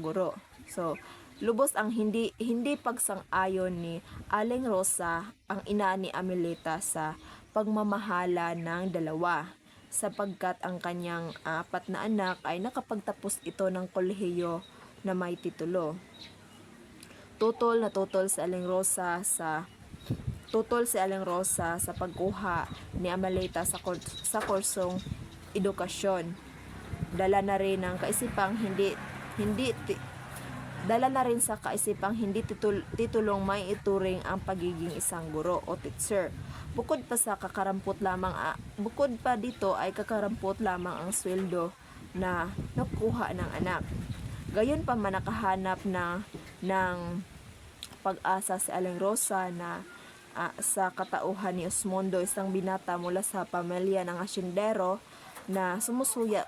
guro. So, lubos ang hindi pagsang-ayon ni Aling Rosa, ang ina ni Amelita, sa pagmamahala ng dalawa, sapagkat ang kanyang 4 na anak ay nakapagtapos ito ng kolehiyo na may titulo. Tutol si Aling Rosa sa pagkuha ni Amelita sa kursong edukasyon. Dala na rin sa kaisipang hindi titulong may ituring ang pagiging isang guro o teacher. Bukod pa dito ay kakarampot lamang ang sweldo na nakuha ng anak. Gayon pa man, nakahanap ng pag-asa si Aling Rosa na sa katauhan ni Osmundo, isang binata mula sa pamilya ng asyendero na sumusuyo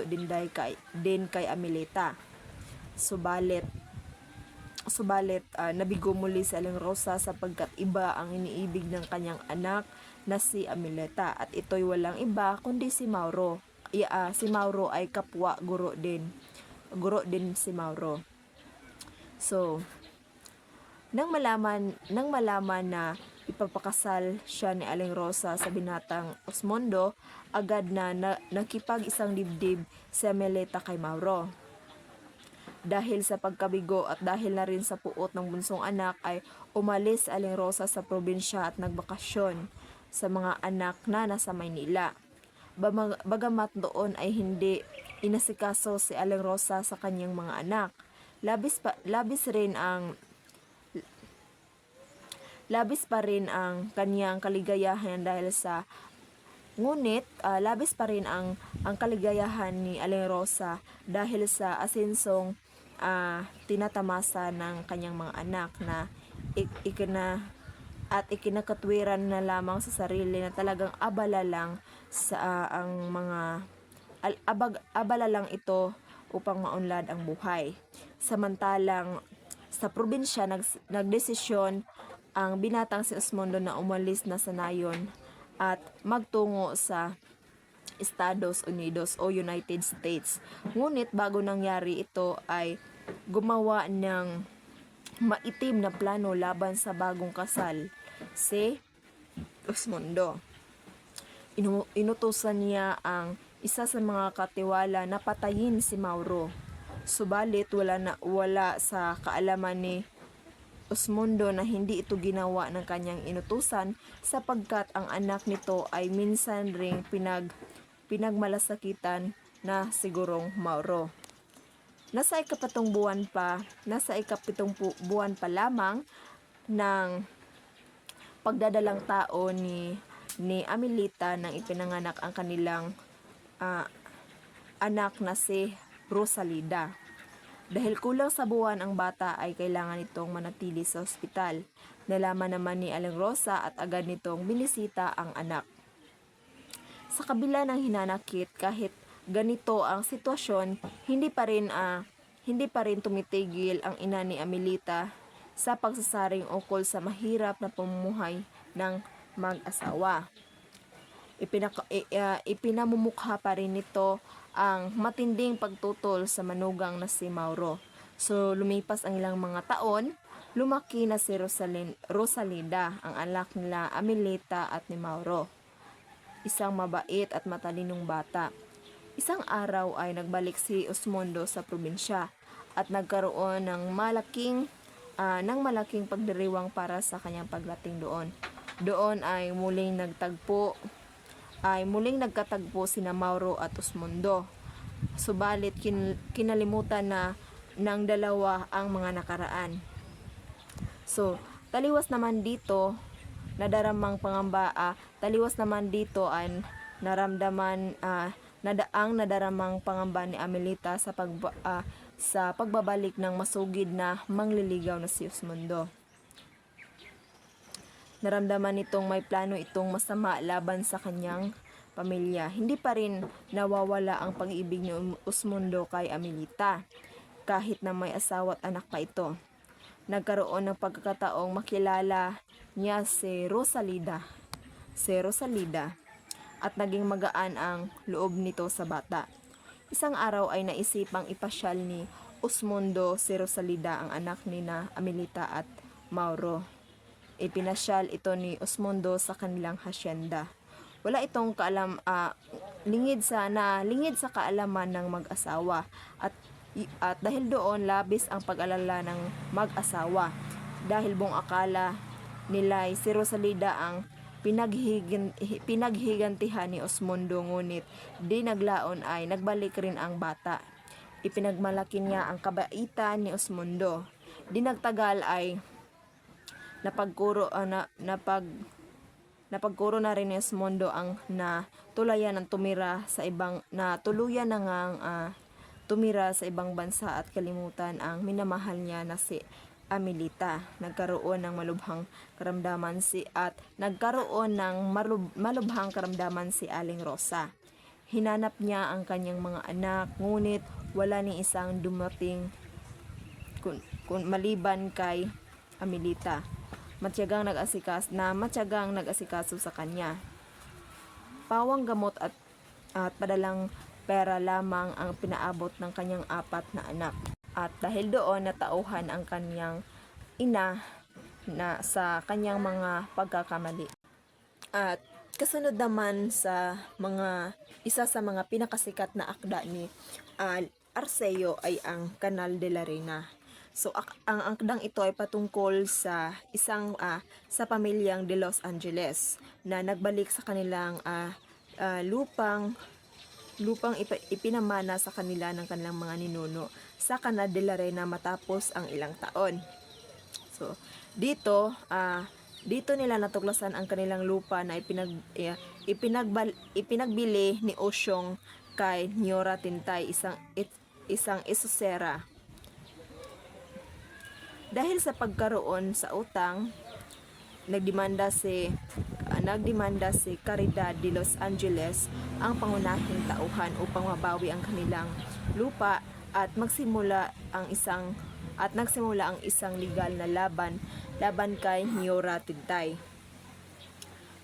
din kay Amelita. Subalit nabigo muli si Aling Rosa sapagkat iba ang iniibig ng kanyang anak na si Amelita, at ito'y walang iba kundi si Mauro. Si Mauro ay kapwa guro din si Mauro. So, nang malaman na ipapakasal siya ni Aling Rosa sa binatang Osmundo, agad na nakipag-isang dibdib si Amelita kay Mauro. Dahil sa pagkabigo at dahil na rin sa puot ng bunsong anak ay umalis si Aling Rosa sa probinsya at nagbakasyon sa mga anak na nasa Maynila. Bagamat doon ay hindi inasikaso si Aling Rosa sa kanyang mga anak, labis pa rin ang kanyang kaligayahan labis pa rin ang kaligayahan ni Aling Rosa dahil sa asensong tinatamasa ng kanyang mga anak na at ikinakatwiran na lamang sa sarili na talagang abala lang sa ang mga abala lang ito upang maunlad ang buhay. Samantalang sa probinsya nagdesisyon ang binatang si Osmundo na umalis na sa nayon at magtungo sa Estados Unidos o United States. Ngunit bago nangyari ito ay gumawa ng maitim na plano laban sa bagong kasal, si Osmundo. Inutusan niya ang isa sa mga katiwala na patayin si Mauro. Subalit wala sa kaalaman ni Osmundo na hindi ito ginawa ng kanyang inutusan sapagkat ang anak nito ay minsan ring pinagmalasakitan na sigurong Mauro. Nasa ikapitong buwan pa lamang ng pagdadalang tao ni Amelita nang ipinanganak ang kanilang anak na si Rosalida. Dahil kulang sa buwan ang bata ay kailangan itong manatili sa ospital. Nalaman naman ni Aling Rosa at agad nitong binisita ang anak. Sa kabila ng hinanakit, kahit ganito ang sitwasyon, hindi pa rin tumitigil ang ina ni Amelita sa pagsasaring ukol sa mahirap na pamumuhay ng mag-asawa. Ipinamumukha pa rin nito ang matinding pagtutol sa manugang na si Mauro. So lumipas ang ilang mga taon, lumaki na si Rosalida, ang anak nila Amelita at ni Mauro. Isang mabait at matalinong bata. Isang araw ay nagbalik si Osmundo sa probinsya at nagkaroon ng malaking pagdiriwang para sa kanyang pagdating doon. Doon ay muling nagkatagpo sina Mauro at Osmundo. Subalit kinalimutan na ng dalawa ang mga nakaraan. So, taliwas naman dito ay ang nadaramang pangamba ni Amelita sa pagbabalik ng masugid na mangliligaw na si Osmundo. Naramdaman nitong may plano itong masama laban sa kanyang pamilya. Hindi pa rin nawawala ang pag-ibig ni Osmundo kay Amelita, kahit na may asawa at anak pa ito. Nagkaroon ng pagkakataong makilala niya si Rosalida at naging magaan ang loob nito sa bata. Isang araw ay naisipang ipasyal ni Osmundo si Rosalida, ang anak ni na Amelita at Mauro. Ipinasyal ito ni Osmundo sa kanilang hasyenda. Wala itong lingid sa kaalaman ng mag-asawa at dahil doon labis ang pag-alala ng mag-asawa dahil buong akala nila si Rosalida ang pinaghigantihan ni Osmundo, ngunit di naglaon ay nagbalik rin ang bata. Ipinagmalaki niya ang kabaitan ni Osmundo. Di nagtagal ay napagkuro na rin ni Osmundo ang tuluyan na tumira sa ibang bansa at kalimutan ang minamahal niya na si Amelita. Nagkaroon ng malubhang karamdaman si Aling Rosa. Hinanap niya ang kanyang mga anak, ngunit wala ni isang dumating maliban kay Amelita. Matyagang nag-asikaso sa kanya. Pawang gamot at padalang pera lamang ang pinaabot ng kanyang 4 na anak. At dahil doon natauhan ang kanyang ina na sa kanyang mga pagkakamali. At kasunod naman isa sa mga pinakasikat na akda ni Arceo ay ang Canal de la Reina. So ang akdang ito ay patungkol sa sa pamilyang de Los Angeles na nagbalik sa kanilang lupang ipinamana sa kanila ng kanilang mga ninuno sa Canal de la Reina matapos ang ilang taon. So dito nila natuklasan ang kanilang lupa na ipinagbili ni Osyong kay Nyora Tintay, isang isosera. Dahil sa pagkaroon sa utang, nagdemanda si Caridad de Los Angeles, ang pangunahing tauhan, upang mabawi ang kanilang lupa at nagsimula ang isang legal na laban kay Niora Tintay.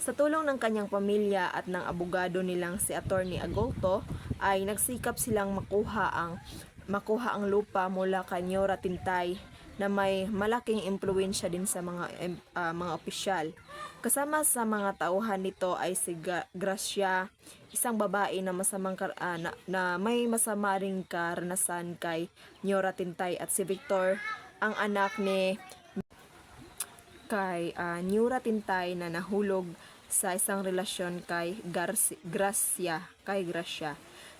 Sa tulong ng kanyang pamilya at ng abogado nilang si Attorney Agolto, ay nagsikap silang makuha ang lupa mula kay Niora Tintay, na may malaking impluwensya din sa mga opisyal. Kasama sa mga tauhan nito ay si Gracia, isang babae na may masama ring karanasan kay Niora Tintay, at si Victor, ang anak ni Niora Tintay, na nahulog sa isang relasyon kay Gracia.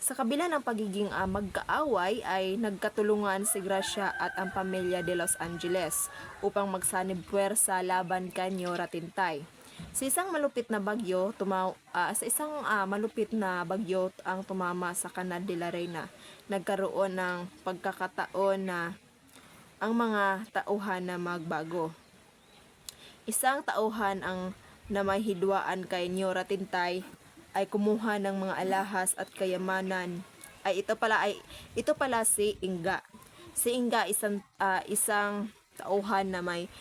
Sa kabila ng pagiging magkaaway, ay nagkatulungan si Gracia at ang pamilya de Los Angeles upang magsanib puwersa laban kay Niora Tintay. Sa isang malupit na bagyo ang tumama sa Canal de la Reina, nagkaroon ng pagkakataon na ang mga tauhan na magbago. Isang tauhan na may hidwaan kay Niora Tintay ay kumuha ng mga alahas at kayamanan. Ito pala si Inga. Si Inga, isang tauhan na may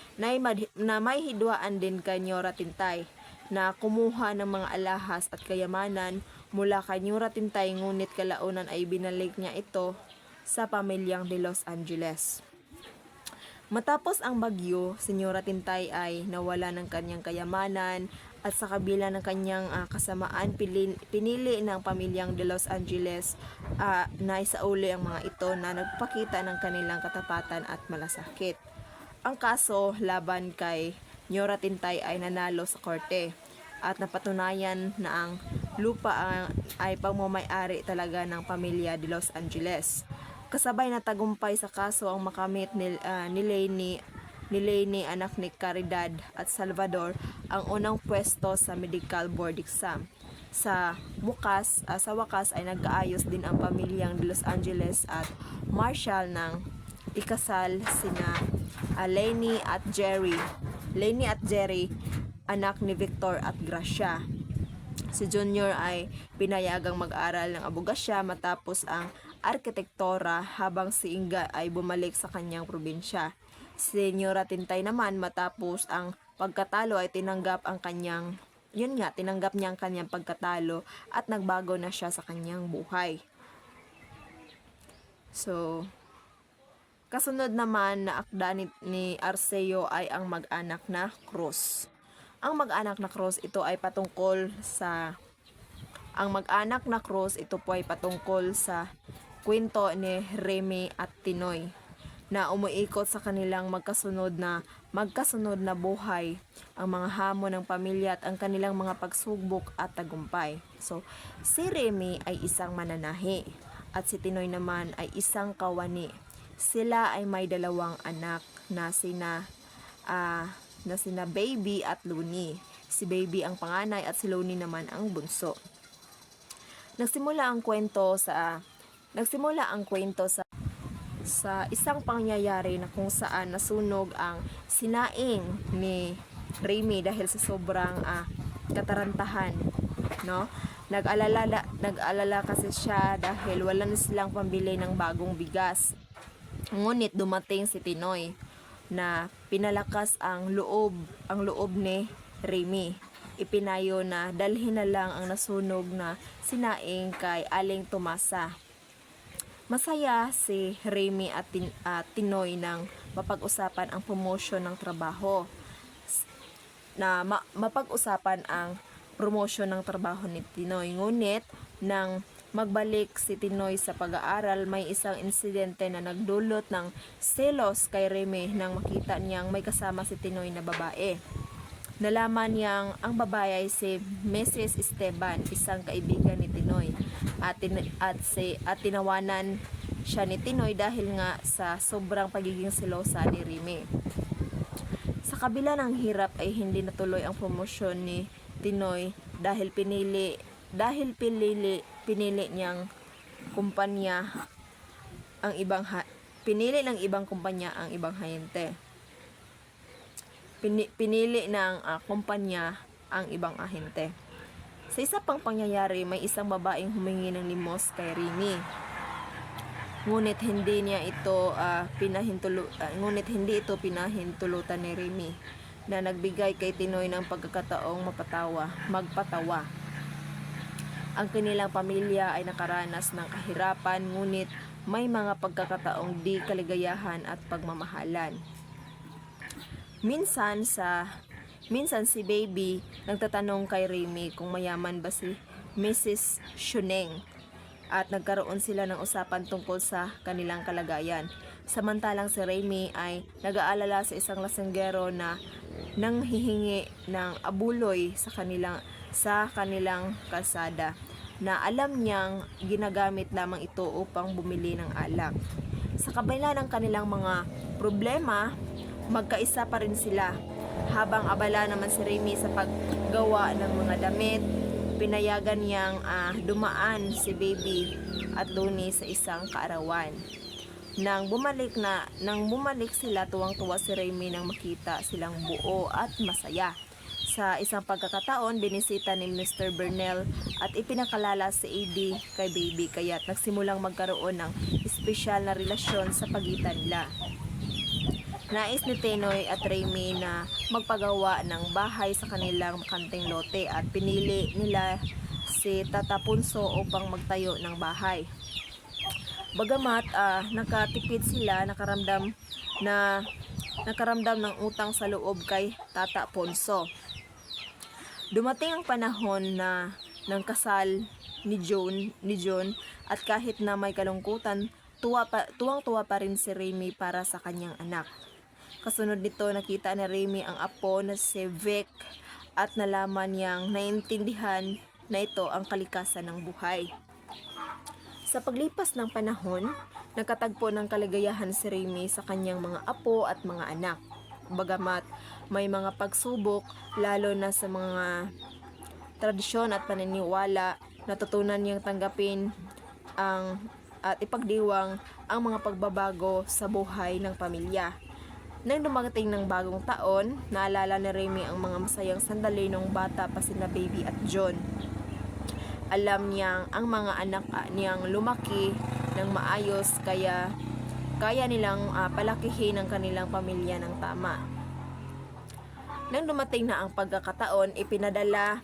hidwaan din kay Niora Tintay, na kumuha ng mga alahas at kayamanan mula kay Niora Tintay, ngunit kalaunan ay binalik niya ito sa pamilyang de Los Angeles. Matapos ang bagyo, si Niora Tintay ay nawala ng kanyang kayamanan, at sa kabila ng kanyang kasamaan, pinili ng pamilyang de Los Angeles na isauli ang mga ito, na nagpakita ng kanilang katapatan at malasakit. Ang kaso laban kay Niora Tintay ay nanalo sa korte, at napatunayan na ang lupa ay pagmamay-ari talaga ng pamilya de Los Angeles. Kasabay na tagumpay sa kaso ang makamit ni Laney, anak ni Caridad, at Salvador, ang unang pwesto sa medical board exam. Sa wakas ay nagkaayos din ang pamilyang de Los Angeles at Marshall ng ikasal sina Laney at Jerry, anak ni Victor at Gracia. Si Junior ay pinayagang mag-aral ng abogasya matapos ang arkitektura, habang si Inga ay bumalik sa kanyang probinsya. Si Niora Tintay naman, matapos ang pagkatalo, ay tinanggap niya ang kanyang pagkatalo, at nagbago na siya sa kanyang buhay. So, kasunod naman na akda ni Arceo ay ang Mag-anak na Cruz. Ang Mag-anak na Cruz, ito po ay patungkol sa kwento ni Remy at Tinoy, na umiikot sa kanilang magkasunod na buhay, ang mga hamon ng pamilya at ang kanilang mga pagsubok at tagumpay. So, si Remy ay isang mananahi, at si Tinoy naman ay isang kawani. Sila ay may dalawang anak na sina Baby at Looney. Si Baby ang panganay at si Looney naman ang bunso. Nagsimula ang kwento sa isang pangyayari na kung saan nasunog ang sinaing ni Remy dahil sa sobrang katarantahan, no? Nag-alala kasi siya dahil wala na silang pambili ng bagong bigas. Ngunit dumating si Tinoy, na pinalakas ang loob ni Remy. Ipinayo na dalhin na lang ang nasunog na sinaing kay Aling Tomasa. Masaya si Remy at Tinoy nang mapag-usapan ang promotion ng trabaho. Mapag-usapan ang promotion ng trabaho ni Tinoy. Ngunit nang magbalik si Tinoy sa pag-aaral, may isang insidente na nagdulot ng selos kay Remy nang makita niyang may kasama si Tinoy na babae. Nalaman niyang ang babae ay si Mrs. Esteban, isang kaibigan ni Tinoy, at tinawanan siya ni Tinoy dahil nga sa sobrang pagiging selosa ni Remy. Sa kabila ng hirap ay hindi natuloy ang promosyon ni Tinoy dahil pinili niyang kumpanya ang ibang kumpanya ang ibang ahente. pinili ng kumpanya ang ibang ahente. Sa isa pang pangyayari, may isang babaeng humingi ng limos kay Remy. Ngunit hindi ito pinahintulutan ni Remy na nagbigay kay Tinoy ng pagkakataong magpatawa. Ang kanilang pamilya ay nakaranas ng kahirapan, ngunit may mga pagkakataong di kaligayahan at pagmamahalan. Minsan si Baby nagtatanong kay Remy kung mayaman ba si Mrs. Shuneng, at nagkaroon sila ng usapan tungkol sa kanilang kalagayan. Samantalang si Remy ay nag-aalala sa isang lasenggero na nanghihingi ng abuloy sa kanilang kalsada, na alam niyang ginagamit lamang ito upang bumili ng alak. Sa kabila ng kanilang mga problema, magkaisa pa rin sila. Habang abala naman si Remy sa paggawa ng mga damit, pinayagan niyang dumaan si Baby at Looney sa isang kaarawan. Nang bumalik sila, tuwang-tuwa si Remy nang makita silang buo at masaya. Sa isang pagkakataon, binisita ni Mr. Burnell at ipinakalala si AD kay Baby, kaya't nagsimulang magkaroon ng espesyal na relasyon sa pagitan nila. Nais ni Tinoy at Remy na magpagawa ng bahay sa kanilang kanting lote at pinili nila si Tata Punso upang magtayo ng bahay. Bagamat nakatipid sila, nakaramdam ng utang sa loob kay Tata Punso. Dumating ang panahon ng kasal ni John at kahit na may kalungkutan, tuwang-tuwa pa rin si Remy para sa kanyang anak. Kasunod nito, nakita ni Remy ang apo na si Vic at nalaman niyang naintindihan na ito ang kalikasan ng buhay. Sa paglipas ng panahon, nakatagpo ng kaligayahan si Remy sa kanyang mga apo at mga anak. Bagamat may mga pagsubok, lalo na sa mga tradisyon at paniniwala, natutunan niyang tanggapin at ipagdiwang ang mga pagbabago sa buhay ng pamilya. Nang dumating ng bagong taon, naalala ni Remy ang mga masayang sandali nung bata pa sina Baby at John. Alam niyang ang mga anak niyang lumaki ng maayos, kaya nilang palakihin ang kanilang pamilya ng tama. Nang dumating na ang pagkakataon, ipinadala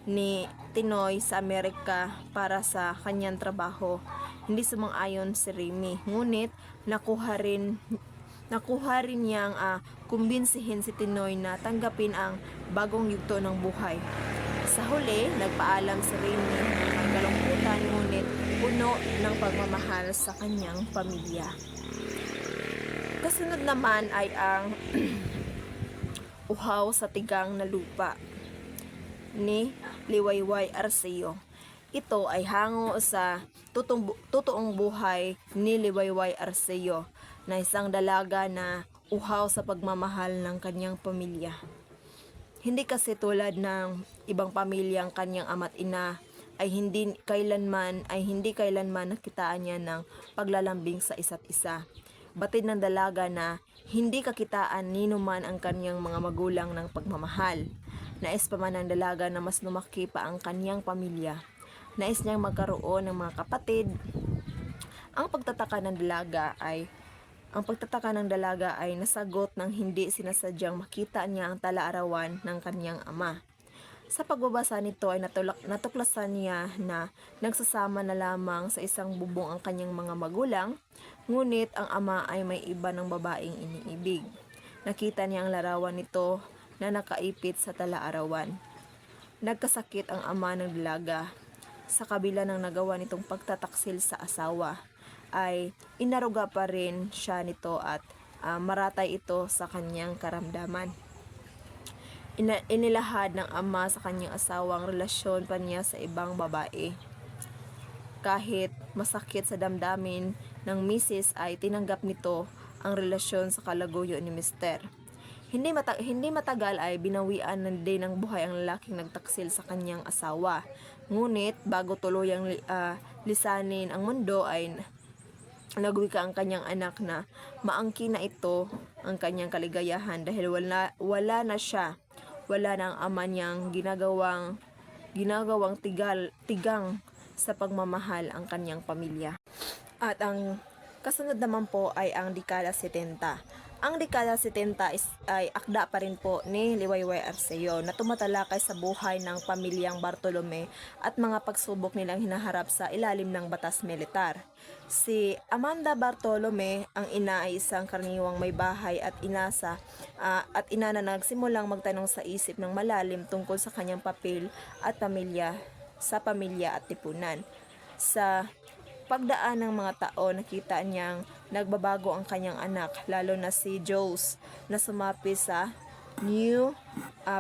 ni Tinoy sa Amerika para sa kanyang trabaho. Hindi sumang-ayon si Remy, ngunit nakuha rin niyang kumbinsihin si Tinoy na tanggapin ang bagong yugto ng buhay. Sa huli, nagpaalam si Remy ng kalungkutan, ngunit puno ng pagmamahal sa kanyang pamilya. Kasunod naman ay ang Uhaw sa Tigang na Lupa ni Liwayway Arceo. Ito ay hango sa totoong buhay ni Liwayway Arceo, na isang dalaga na uhaw sa pagmamahal ng kanyang pamilya. Hindi kasi tulad ng ibang pamilyang kanyang ama't ina ay hindi kailanman nakitaan niya ng paglalambing sa isa't isa. Batid ng dalaga na hindi kakitaan ninuman ang kanyang mga magulang ng pagmamahal. Nais pa man ng dalaga na mas lumaki pa ang kanyang pamilya. Nais niyang magkaroon ng mga kapatid. Ang pagtataka ng dalaga ay nasagot nang hindi sinasadyang makita niya ang talaarawan ng kanyang ama. Sa pagbabasa nito ay natuklasan niya na nagsasama na lamang sa isang bubong ang kanyang mga magulang, ngunit ang ama ay may iba ng babaeng iniibig. Nakita niya ang larawan nito na nakaipit sa talaarawan. Nagkasakit ang ama ng dalaga. Sa kabila ng nagawa nitong pagtataksil sa asawa, ay inaruga pa rin siya nito at maratay ito sa kanyang karamdaman. Inilahad ng ama sa kanyang asawa ang relasyon pa niya sa ibang babae. Kahit masakit sa damdamin ng misis, ay tinanggap nito ang relasyon sa kalaguyo ni Mister. Hindi matagal ay binawian din ng buhay ang lalaking nagtaksil sa kanyang asawa. Ngunit bago tuluyang lisanin ang mundo, ay Nagwika ang kanyang anak na maangkin na ito ang kanyang kaligayahan dahil wala na siya. Wala na ang ama niyang ginagawang tigang sa pagmamahal ang kanyang pamilya. At ang kasunod naman po ay ang dekada 70. Ang dekada 70 ay akda pa rin po ni Liwayway Arceo na tumatalakay sa buhay ng pamilyang Bartolome at mga pagsubok nilang hinaharap sa ilalim ng batas militar. Si Amanda Bartolome, ang ina, ay isang karaniwang may bahay at ina na nagsimulang magtanong sa isip ng malalim tungkol sa kanyang papel at sa pamilya at tipunan. Sa pagdaan ng mga taon, nakita niyang nagbabago ang kanyang anak, lalo na si Jose, na sumapi sa New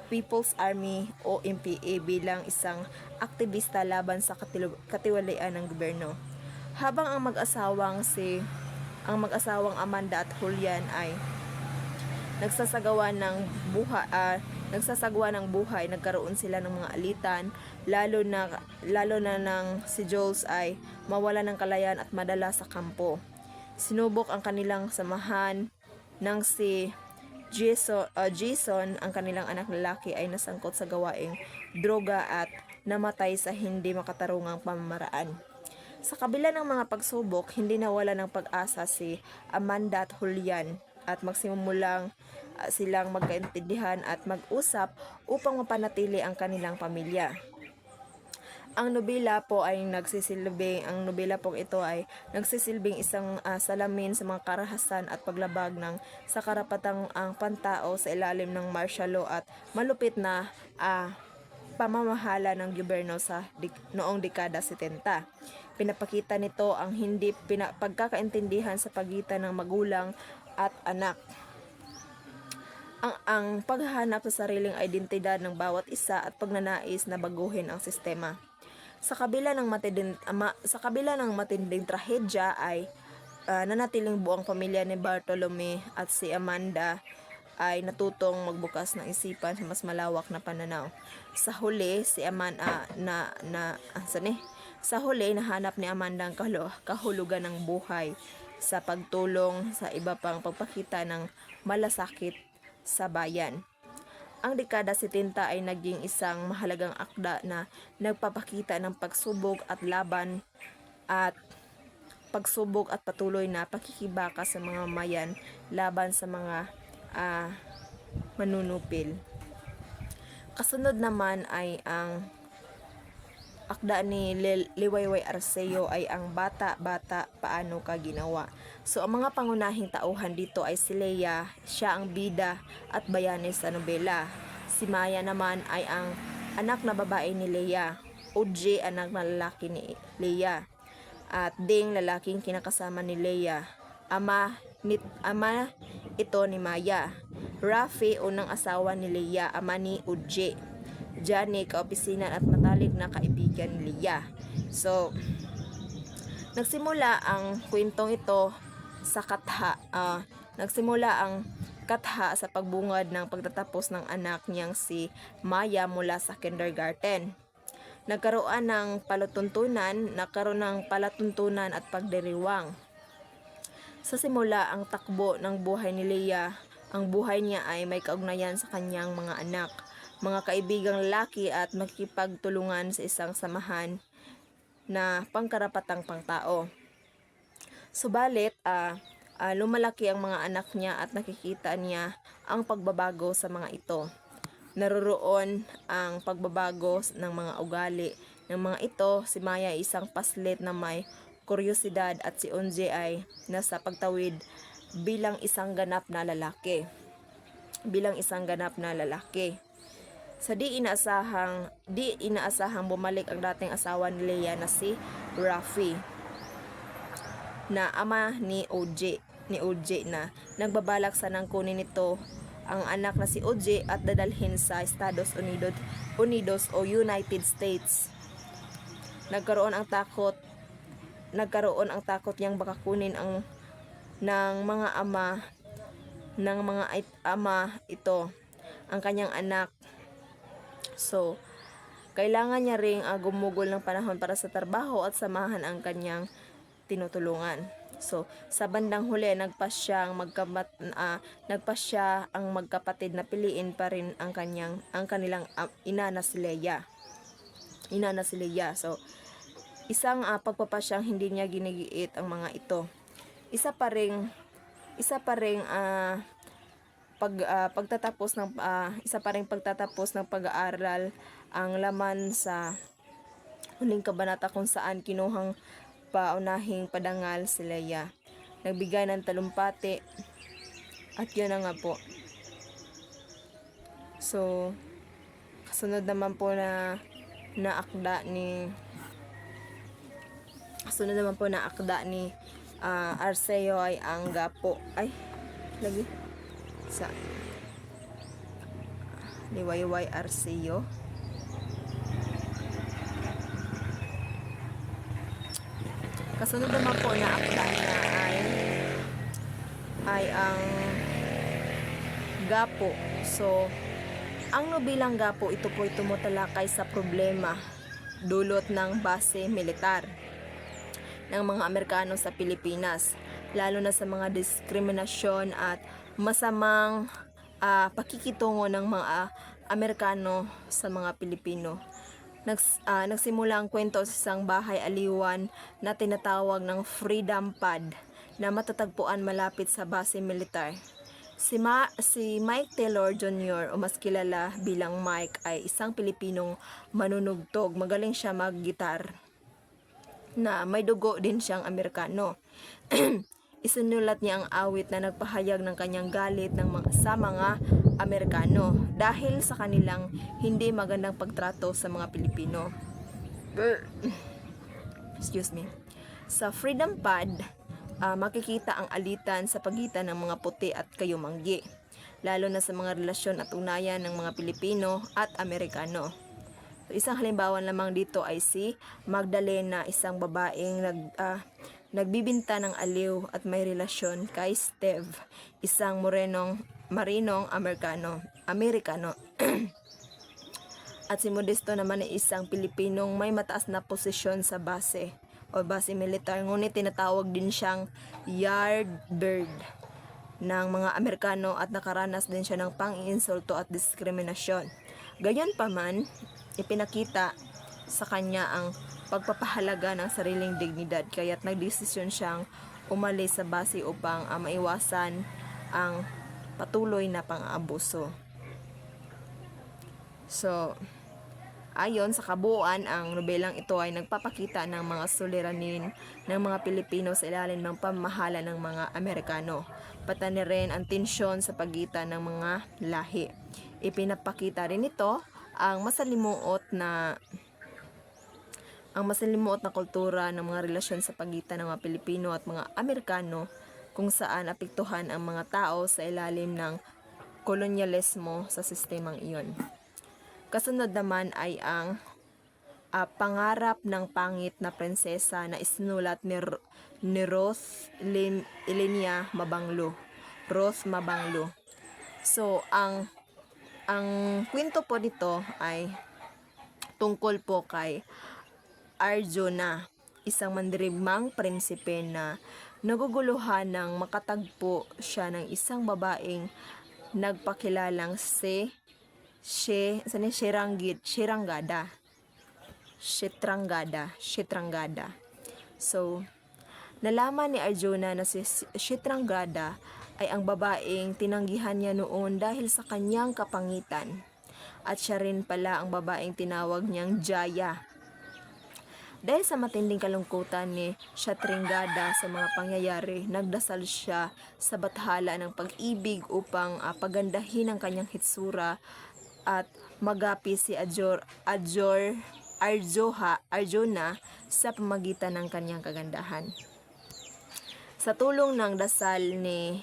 People's Army o MPA bilang isang aktivista laban sa katiwalian ng gobyerno. Habang ang mag-asawang Amanda at Julian ay nagsasagawa ng buhay, nagkaroon sila ng mga alitan, lalo na nang si Jules ay mawala ng kalayaan at madala sa kampo. Sinubok ang kanilang samahan nang si Jason, ang kanilang anak lalaki, ay nasangkot sa gawaing droga at namatay sa hindi makatarungang pamamaraan. Sa kabila ng mga pagsubok, hindi nawala ng pag-asa si Amanda at Julian at magsimulang silang magkaintindihan at mag-usap upang mapanatili ang kanilang pamilya. Ang nobela pong ito ay nagsisilbing isang salamin sa mga karahasan at paglabag sa karapatang ang pantao sa ilalim ng martial law at malupit na pamamahala ng gobyerno noong dekada 70. Pinapakita nito ang hindi pagkakaintindihan sa pagitan ng magulang at anak. Ang paghahanap sa sariling identidad ng bawat isa at pagnanais na baguhin ang sistema. Sa kabila ng matinding trahedya ay nanatiling buo ang pamilya ni Bartolome at si Amanda ay natutong magbukas ng isipan sa mas malawak na pananaw. Sa huli, nahanap ni Amanda ang kahulugan ng buhay sa pagtulong sa iba pang pagpakita ng malasakit sa bayan. Ang dekada 70 ay naging isang mahalagang akda na nagpapakita ng pagsubok at patuloy na pakikibaka sa mga mayan laban sa mga manunupil. Kasunod naman ay ang akda ni Liwayway Arceo ay ang Bata, Paano Ka Ginawa. So, ang mga pangunahing tauhan dito ay si Leia, siya ang bida at bayani sa nobela. Si Maya naman ay ang anak na babae ni Leia. Oj, anak na lalaki ni Leia. At Ding, lalaking kinakasama ni Leia. Ama ito ni Maya. Rafi, unang asawa ni Leia, ama ni Oj. Johnny, kaopisina at matalik na kaibigan ni Leia. So, nagsimula ang kwentong ito sa katha sa pagbungad ng pagtatapos ng anak niyang si Maya mula sa kindergarten. Nagkaroon ng palatuntunan at pagdiriwang. Sa simula ang takbo ng buhay ni Leia, ang buhay niya ay may kaugnayan sa kanyang mga anak, mga kaibigang lalaki at makikipagtulungan sa isang samahan na pangkarapatang pangtao. Subalit, lumalaki ang mga anak niya at nakikita niya ang pagbabago sa mga ito. Naroroon ang pagbabago ng mga ugali ng mga ito. Si Maya ay isang paslit na may kuryosidad at si Onje ay nasa pagtawid bilang isang ganap na lalaki. Sa di inaasahang bumalik ang dating asawa ni Leia na si Rafi, na ama ni Oj na nagbabalak sanang kunin nito ang anak na si Oj at dadalhin sa Estados Unidos o United States. Nagkaroon ang takot niyang baka kunin ng mga ama ito ang kanyang anak. So, kailangan niya ring gumugol ng panahon para sa trabaho at samahan ang kanyang tinutulungan. So, sa bandang huli, nagpasya ang magkapatid na piliin pa rin ang kanilang ina na si Leia. So, isang pagpapasyang hindi niya ginigiit ang mga ito. Isa pa ring pagtatapos ng pag-aaral ang laman sa huling kabanata kung saan kinuhang paunahing padangal si Leia. Nagbigay ng talumpati at yun na nga po. So, kasunod naman po na akda ni Arceo ay ang gapo. Ay, lagi. Sa Liwayway Arceo. Kasunod naman po na akda niya ay ang gapo. So, ang nobelang gapo, ito po ay tumutalakay sa problema dulot ng base militar ng mga Amerikano sa Pilipinas, lalo na sa mga diskriminasyon at masamang pakikitungo ng mga Amerikano sa mga Pilipino. Nagsimula ang kwento sa isang bahay aliwan na tinatawag ng Freedom Pad na matatagpuan malapit sa base militar. Si Mike Taylor Jr. o mas kilala bilang Mike ay isang Pilipinong manunugtog. Magaling siya mag-gitar na may dugo din siyang Amerikano. Isinulat niya ang awit na nagpahayag ng kanyang galit sa mga Amerikano dahil sa kanilang hindi magandang pagtrato sa mga Pilipino. Excuse me. Sa Freedom Pad, makikita ang alitan sa pagitan ng mga puti at kayumanggi, lalo na sa mga relasyon at ugnayan ng mga Pilipino at Amerikano. So, isang halimbawa lamang dito ay si Magdalena, isang babaeng nagbibinta ng aliw at may relasyon kay Steve, isang marinong Amerikano. At si Modesto naman ay isang Pilipinong may mataas na posisyon sa base militar, ngunit tinatawag din siyang yardbird ng mga Amerikano at nakaranas din siya ng pang-iinsulto at diskriminasyon. Gayunpaman, ipinakita sa kanya ang pagpapahalaga ng sariling dignidad, kaya't nagdesisyon siyang umalis sa base upang maiwasan ang patuloy na pang-aabuso. So, ayon sa kabuuan, ang nobelang ito ay nagpapakita ng mga suliranin ng mga Pilipino sa ilalim ng pamamahala ng mga Amerikano. Pati rin ang tensyon sa pagitan ng mga lahi. Ipinapakita rin ito ang masalimuot na kultura ng mga relasyon sa pagitan ng mga Pilipino at mga Amerikano, kung saan apektuhan ang mga tao sa ilalim ng kolonyalismo sa sistemang iyon. Kasunod naman ay ang Pangarap ng Pangit na Prinsesa na isinulat ni Ruth Elenia Mabanglo. So, ang kwento po nito ay tungkol po kay Arjuna, isang mandirigmang prinsipe na naguguluhan nang makatagpo siya ng isang babaeng nagpakilalang Kshetrangada. So, nalaman ni Arjuna na si Kshetrangada ay ang babaeng tinanggihan niya noon dahil sa kanyang kapangitan. At siya rin pala ang babaeng tinawag niyang Jaya. Dahil sa matinding kalungkutan ni Kshetrangada sa mga pangyayari, nagdasal siya sa bathala ng pag-ibig upang pagandahin ang kanyang hitsura at magapi si Arjuna sa pamagitan ng kanyang kagandahan. Sa tulong ng dasal ni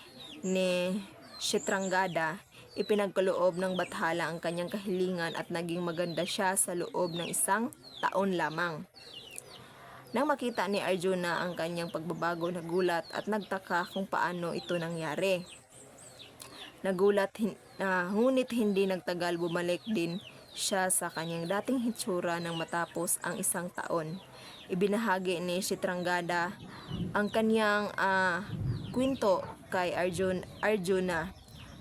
Kshetrangada, ipinagkaloob ng bathala ang kanyang kahilingan at naging maganda siya sa loob ng 1 taon lamang. Nang makita ni Arjuna ang kanyang pagbabago, nagulat at nagtaka kung paano ito nangyari. Ngunit hindi nagtagal, bumalik din siya sa kanyang dating hitsura nang matapos ang 1 taon. Ibinahagi ni Kshetrangada ang kanyang kwento kay Arjuna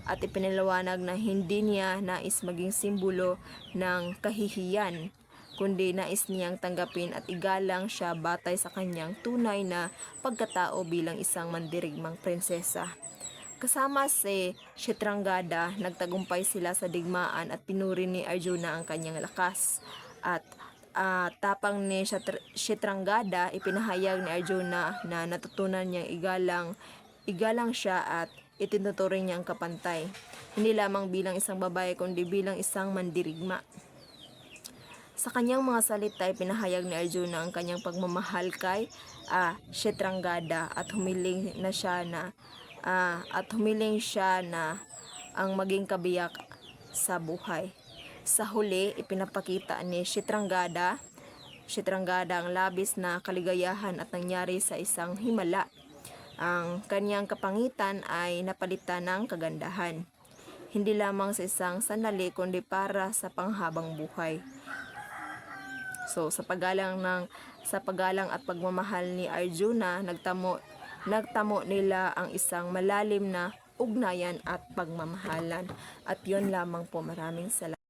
at ipinaliwanag na hindi niya nais maging simbolo ng kahihiyan, kundi nais niyang tanggapin at igalang siya batay sa kanyang tunay na pagkatao bilang isang mandirigmang prinsesa. Kasama si Chitrangada, nagtagumpay sila sa digmaan at pinuri ni Arjuna ang kanyang lakas. At tapang ni Chitrangada, ipinahayag ni Arjuna na natutunan niyang igalang siya at itinuturing niyang kapantay, hindi lamang bilang isang babae kundi bilang isang mandirigma. Sa kanyang mga salita, pinahayag ni Arjuna ang kanyang pagmamahal kay Chitrangada at humiling siya na ang maging kabiyak sa buhay. Sa huli, ipinapakita ni Chitrangada ang labis na kaligayahan at nangyari sa isang himala. Ang kanyang kapangitan ay napalitan ng kagandahan, hindi lamang sa isang sandali kundi para sa panghabang buhay. So sa paggalang at pagmamahal ni Arjuna, nagtamo nila ang isang malalim na ugnayan at pagmamahalan. At yon lamang po, maraming salamat.